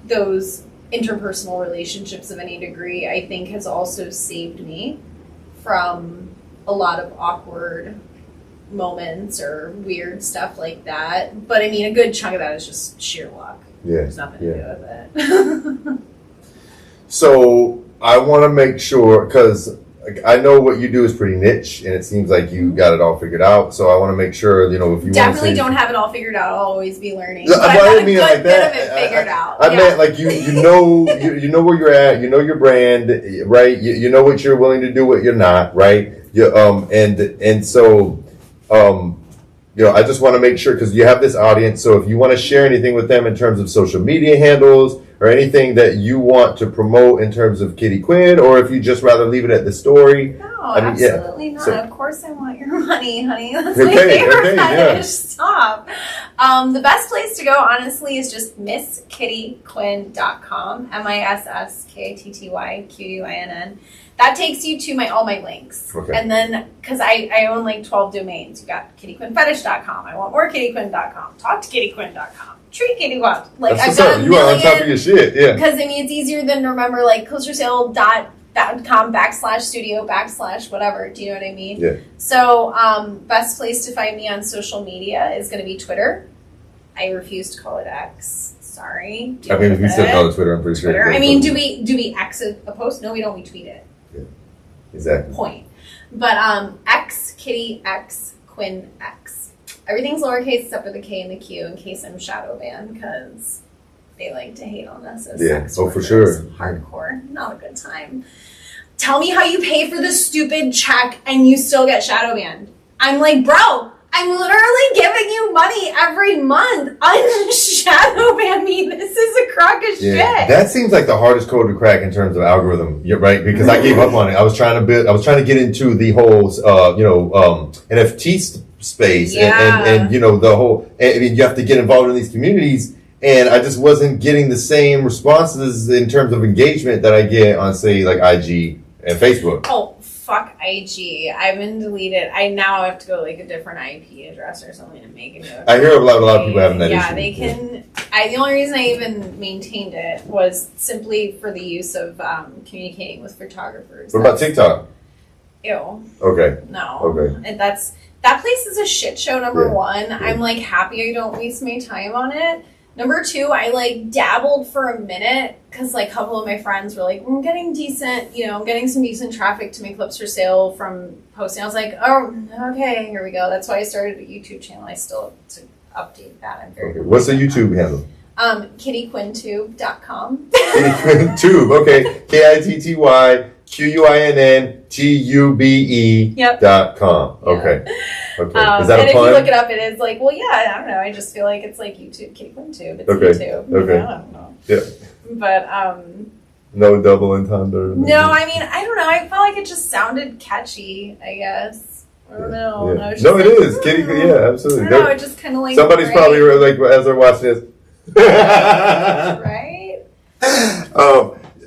those interpersonal relationships of any degree, I think has also saved me from a lot of awkward moments or weird stuff like that. But I mean, a good chunk of that is just sheer luck. Yeah. There's nothing to do with it. So I want to make sure, because I know what you do is pretty niche, and it seems like you got it all figured out. So I want to make sure, you know, if you definitely want to don't have it all figured out. I'll always be learning. But I've got a good like bit of it figured out. I meant like you know you know where you're at. You know your brand, right? You know what you're willing to do, what you're not, right? You and so you know, I just want to make sure, because you have this audience. So if you want to share anything with them in terms of social media handles or anything that you want to promote in terms of Kitty Quinn, or if you just rather leave it at the story. No, absolutely not. So, of course I want your money, honey. That's my favorite fetish. Stop. The best place to go, honestly, is just misskittyquinn.com. MISSKITTYQUINN. That takes you to all my links. Okay. And then, because I own like 12 domains. You got kittyquinnfetish.com. I want more kittyquinn.com. Talk to kittyquinn.com. Treat Kitty Quinn. Like, That's I've what's got up. a You are on top of million. your shit. Yeah. Because, I mean, it's easier than to remember, like, closeyoursail.com/studio/ whatever. Do you know what I mean? Yeah. So, best place to find me on social media is going to be Twitter. I refuse to call it X. Sorry. I mean, we still call it Twitter. I'm pretty sure. Twitter. I mean, do we X a post? No, we don't. We tweet it. Exactly. Point. But X, Kitty X, Quinn X. Everything's lowercase except for the K and the Q in case I'm shadow banned because they like to hate on us as sex for workers. sure. Hardcore. Not a good time. Tell me how you pay for the stupid check and you still get shadow banned. I'm like, bro, I'm literally giving you money every month. Unshadow ban me. This is a crock of shit. That seems like the hardest code to crack in terms of algorithm. You're right, because I gave up on it. I was trying to get into the whole, NFT space, and you know the whole. I mean, you have to get involved in these communities, and I just wasn't getting the same responses in terms of engagement that I get on, say, like IG and Facebook. Oh, fuck IG. I've been deleted. I now have to go like a different IP address or something to make a new account. I hear a lot of people having that issue. Yeah, they can. The only reason I even maintained it was simply for the use of communicating with photographers. What about TikTok? Ew. Okay. No. Okay. And that place is a shit show. Number one, Yeah. I'm like happy I don't waste my time on it. Number two, I like dabbled for a minute because like a couple of my friends were like, I'm getting some decent traffic to my clips for sale from posting. I was like, oh, okay, here we go. That's why I started a YouTube channel. I still have to update that. I'm very What's the YouTube handle? KittyQuinnTube.com. Tube. Okay. KittyQuinnTube.com. Okay. Okay. Is that and a if pun? you look it up, it is like, well, yeah, I don't know. I just feel like it's like YouTube, Kitty Quinn Tube. It's Okay. YouTube. Okay. You know, I don't know. Yeah. But No double entendre. no, I mean, I don't know. I felt like it just sounded catchy, I guess. I don't know. Yeah. I was just No, like, it is. Kitty, yeah, absolutely. I don't know. It just kind of like Somebody's probably like, as they're watching this. right.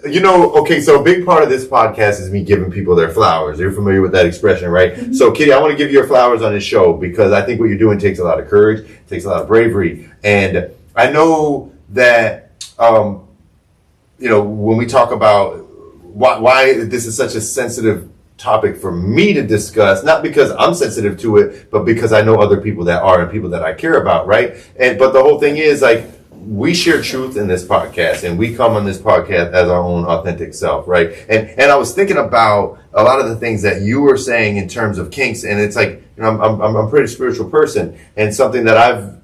Okay, so a big part of this podcast is me giving people their flowers. You're familiar with that expression, right? Mm-hmm. So, Kitty, I want to give you your flowers on this show because I think what you're doing takes a lot of courage, takes a lot of bravery. And I know that, when we talk about why this is such a sensitive topic for me to discuss, not because I'm sensitive to it, but because I know other people that are and people that I care about, right? But the whole thing is, like, we share truth in this podcast, and we come on this podcast as our own authentic self, right? And I was thinking about a lot of the things that you were saying in terms of kinks, and it's like, I'm a pretty spiritual person, and something that I've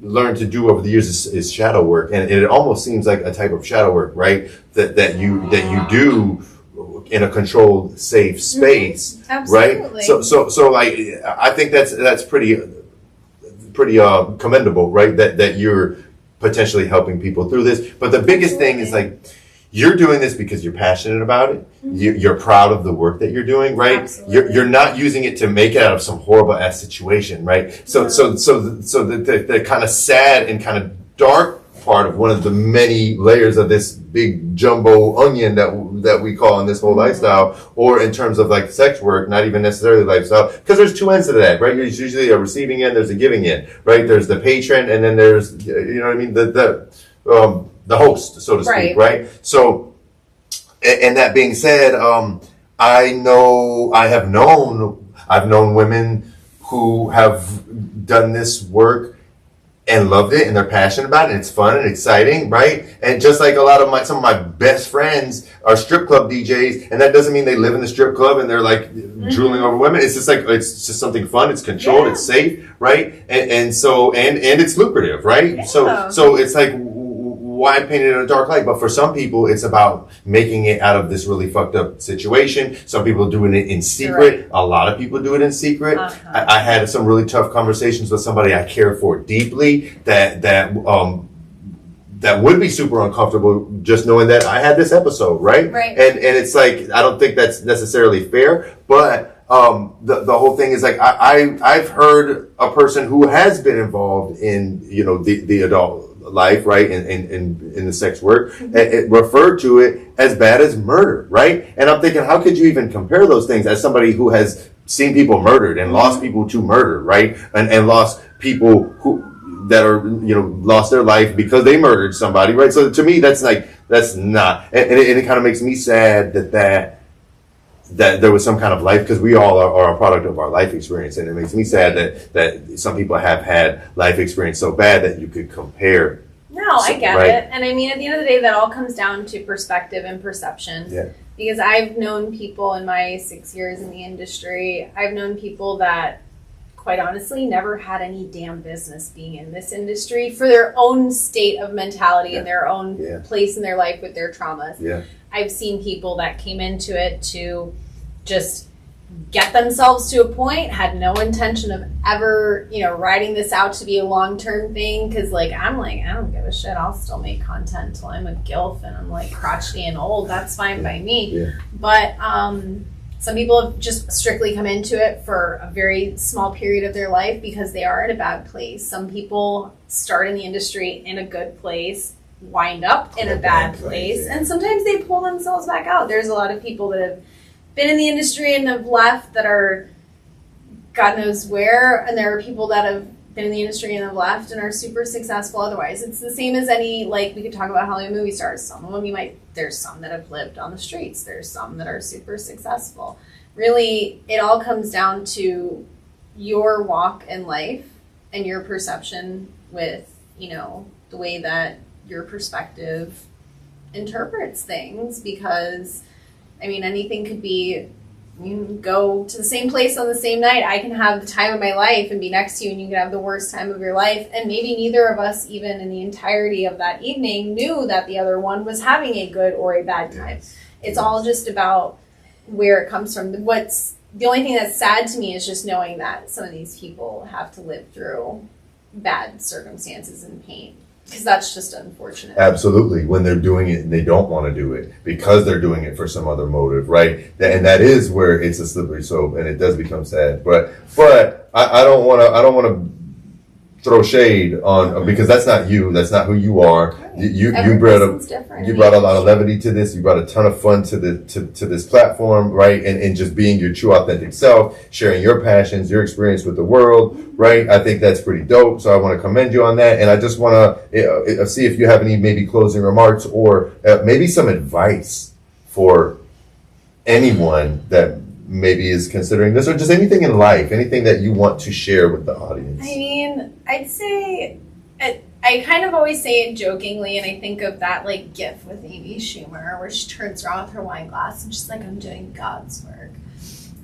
learned to do over the years is shadow work, and it almost seems like a type of shadow work, right? That you do in a controlled, safe space, Absolutely. right? So I think that's pretty commendable, right? That you're potentially helping people through this. But the biggest thing is, like, you're doing this because you're passionate about it. Mm-hmm. You're proud of the work that you're doing, right? Absolutely. You're not using it to make it out of some horrible ass situation, right? So the kind of sad and kind of dark part of one of the many layers of this big jumbo onion that we call in this whole lifestyle, or in terms of like sex work, not even necessarily lifestyle, because there's two ends to that, right? There's usually a receiving end, there's a giving end, right? There's the patron, and then there's, you know what I mean, the host, so to speak, right? So, and that being said, I've known women who have done this work and loved it, and they're passionate about it, and it's fun and exciting, right? And just like some of my best friends are strip club DJs, and that doesn't mean they live in the strip club and they're like drooling over women. It's just like, it's just something fun, it's controlled, it's safe, right? And so it's lucrative, right? Yeah. So it's like, why paint it in a dark light? But for some people, it's about making it out of this really fucked up situation. Some people are doing it in secret. Right. A lot of people do it in secret. I had some really tough conversations with somebody I care for deeply that would be super uncomfortable just knowing that I had this episode, right? Right. And it's like, I don't think that's necessarily fair, but the whole thing is like, I've heard a person who has been involved in, the adult life, right, in the sex work, it referred to it as bad as murder, right? And I'm thinking, how could you even compare those things as somebody who has seen people murdered and lost people to murder, right? And lost people who that are, lost their life because they murdered somebody, right? So to me, that's not, and it kind of makes me sad that there was some kind of life, because we all are a product of our life experience, and it makes me sad that some people have had life experience so bad that you could compare. No, I get it. And I mean, at the end of the day, that all comes down to perspective and perception. Yeah. Because I've known people in my 6 years in the industry, I've known people that, quite honestly, never had any damn business being in this industry for their own state of mentality and their own place in their life with their traumas. Yeah. I've seen people that came into it to just get themselves to a point, had no intention of ever, riding this out to be a long-term thing. Cause I'm like, I don't give a shit. I'll still make content till I'm a gilf and I'm like crotchety and old. That's fine by me. Yeah. But, some people have just strictly come into it for a very small period of their life because they are in a bad place. Some people start in the industry in a good place, wind up in a bad place, and sometimes they pull themselves back out. There's a lot of people that have been in the industry and have left that are God knows where, and there are people that have been in the industry and have left and are super successful otherwise. It's the same as any, we could talk about Hollywood movie stars. Some of them there's some that have lived on the streets. There's some that are super successful. Really, it all comes down to your walk in life and your perception with, the way that your perspective interprets things, because anything could be, you can go to the same place on the same night. I can have the time of my life and be next to you, and you can have the worst time of your life, and maybe neither of us, even in the entirety of that evening, knew that the other one was having a good or a bad time. It's all just about where it comes from. The only thing that's sad to me is just knowing that some of these people have to live through bad circumstances and pain. Because that's just unfortunate. Absolutely. When they're doing it and they don't want to do it because they're doing it for some other motive, right? And that is where it's a slippery slope, and it does become sad. But I don't want to throw shade on, because that's not you. That's not who you are. Right. You brought a lot of levity to this. You brought a ton of fun to this platform, right? And just being your true authentic self, sharing your passions, your experience with the world, right? I think that's pretty dope. So I want to commend you on that. And I just want to see if you have any maybe closing remarks or maybe some advice for anyone that maybe is considering this, or just anything in life, anything that you want to share with the audience. I'd say, I kind of always say it jokingly, and I think of that gif with Amy Schumer where she turns around with her wine glass and she's like, I'm doing God's work.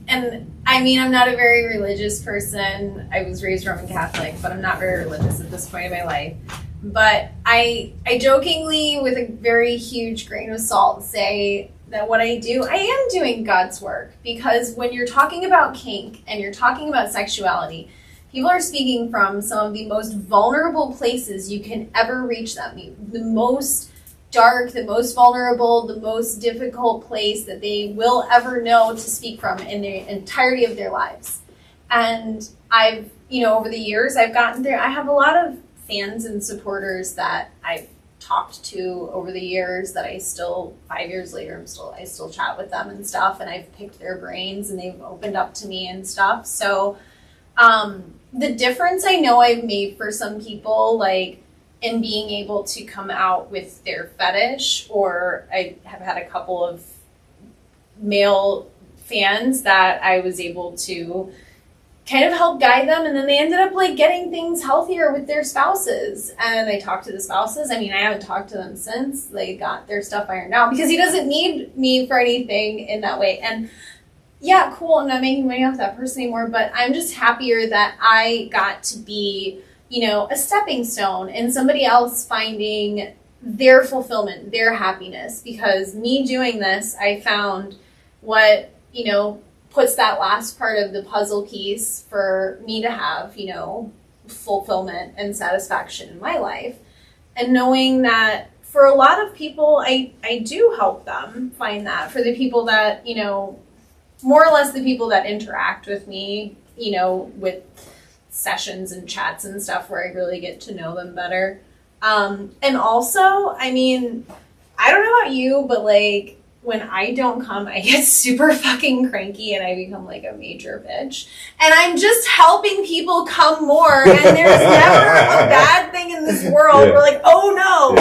And I'm not a very religious person. I was raised Roman Catholic, but I'm not very religious at this point in my life. But I jokingly, with a very huge grain of salt, say that what I do, I am doing God's work, because when you're talking about kink and you're talking about sexuality, people are speaking from some of the most vulnerable places you can ever reach them. The most dark, the most vulnerable, the most difficult place that they will ever know to speak from in the entirety of their lives. And I've, over the years, I've gotten there. I have a lot of fans and supporters that I've talked to over the years that I still, 5 years later, I still chat with them and stuff, and I've picked their brains and they've opened up to me and stuff. So the difference I know I've made for some people, in being able to come out with their fetish, or I have had a couple of male fans that I was able to kind of help guide them, and then they ended up getting things healthier with their spouses. And I talked to the spouses. I haven't talked to them since they got their stuff ironed out, because he doesn't need me for anything in that way. And yeah, cool, I'm not making money off that person anymore, but I'm just happier that I got to be, a stepping stone and somebody else finding their fulfillment, their happiness. Because me doing this, I found what, puts that last part of the puzzle piece for me to have, fulfillment and satisfaction in my life. And knowing that for a lot of people, I do help them find that. For the people that, more or less the people that interact with me, with sessions and chats and stuff where I really get to know them better. And also, I mean, I don't know about you, but like when I don't come, I get super fucking cranky and I become like a major bitch. And I'm just helping people come more. And there's never a bad thing in this world. We're like, oh no,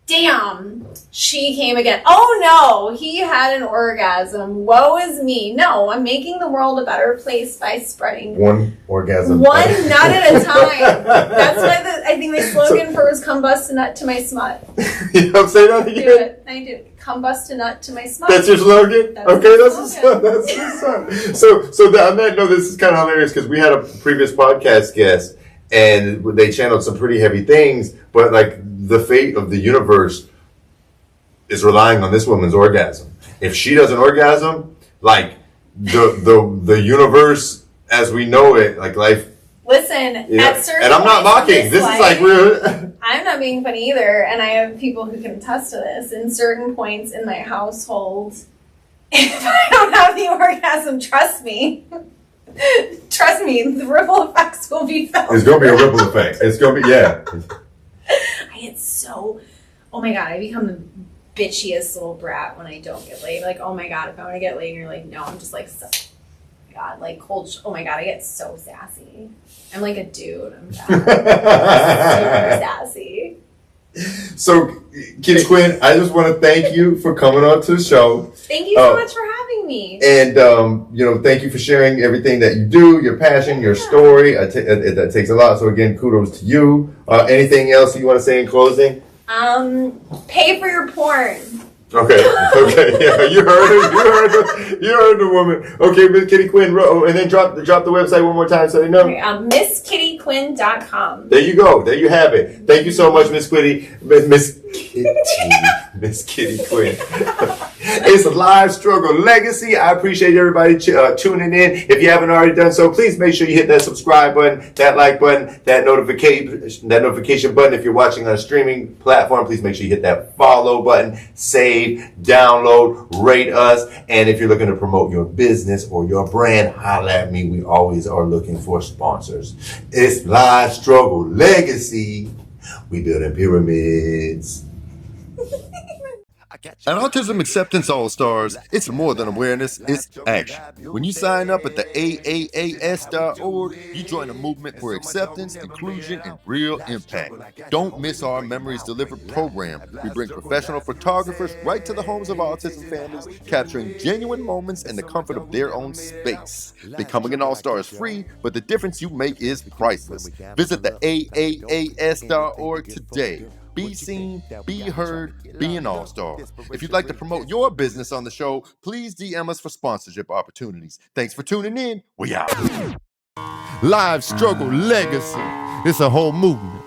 damn, she came again. Oh no, he had an orgasm. Woe is me. No, I'm making the world a better place by spreading one orgasm. One nut at a time. That's why I think the slogan for was "Come bust a nut to my smut." You know what I'm saying? That again? Do it. I do. Come bust a nut to my smut. That's your slogan? That's okay, my that's what's up. So on that note, this is kind of hilarious because we had a previous podcast guest and they channeled some pretty heavy things, but like the fate of the universe is relying on this woman's orgasm. If she does an orgasm, like the universe as we know it, like life. Listen, at certain and I'm not mocking. This is like real. I'm not being funny either, and I have people who can attest to this. In certain points in my household, if I don't have the orgasm, trust me, the ripple effects will be felt. It's gonna be a ripple effect. It's gonna be I get so, oh my god, I become the bitchiest little brat when I don't get laid. Like, oh my god, if I want to get laid, and you're like, no, I'm just like, so, oh my god, like cold. Oh my god, I get so sassy. I'm like a dude. I'm super sassy. So, Kitty Quinn, I just want to thank you for coming on to the show. Thank you so much for having me. And, thank you for sharing everything that you do, your passion, your story. That takes a lot. So, again, kudos to you. Anything else you want to say in closing? Pay for your porn. Okay, yeah, you heard the woman. Okay, Miss Kitty Quinn, and then drop the website one more time so they know. Okay, MissKittyQuinn.com. There you go. There you have it. Thank you so much, Miss Kitty. Miss Kitty Quinn. It's a live struggle legacy. I appreciate everybody tuning in. If you haven't already done so, please make sure you hit that subscribe button, that like button, that notification button. If you're watching on a streaming platform, please make sure you hit that follow button, save, download, rate us. And if you're looking to promote your business or your brand, holla at me. We always are looking for sponsors. It's live struggle legacy. We building pyramids. At Autism Acceptance All-Stars, it's more than awareness, it's action. When you sign up at the AAAS.org, you join a movement for acceptance, inclusion, and real impact. Don't miss our Memories Delivered program. We bring professional photographers right to the homes of autism families, capturing genuine moments in the comfort of their own space. Becoming an All-Star is free, but the difference you make is priceless. Visit the AAAS.org today. Be seen, be heard, be an all-star. If you'd like to promote your business on the show, please DM us for sponsorship opportunities. Thanks for tuning in. We out. Live struggle legacy. It's a whole movement.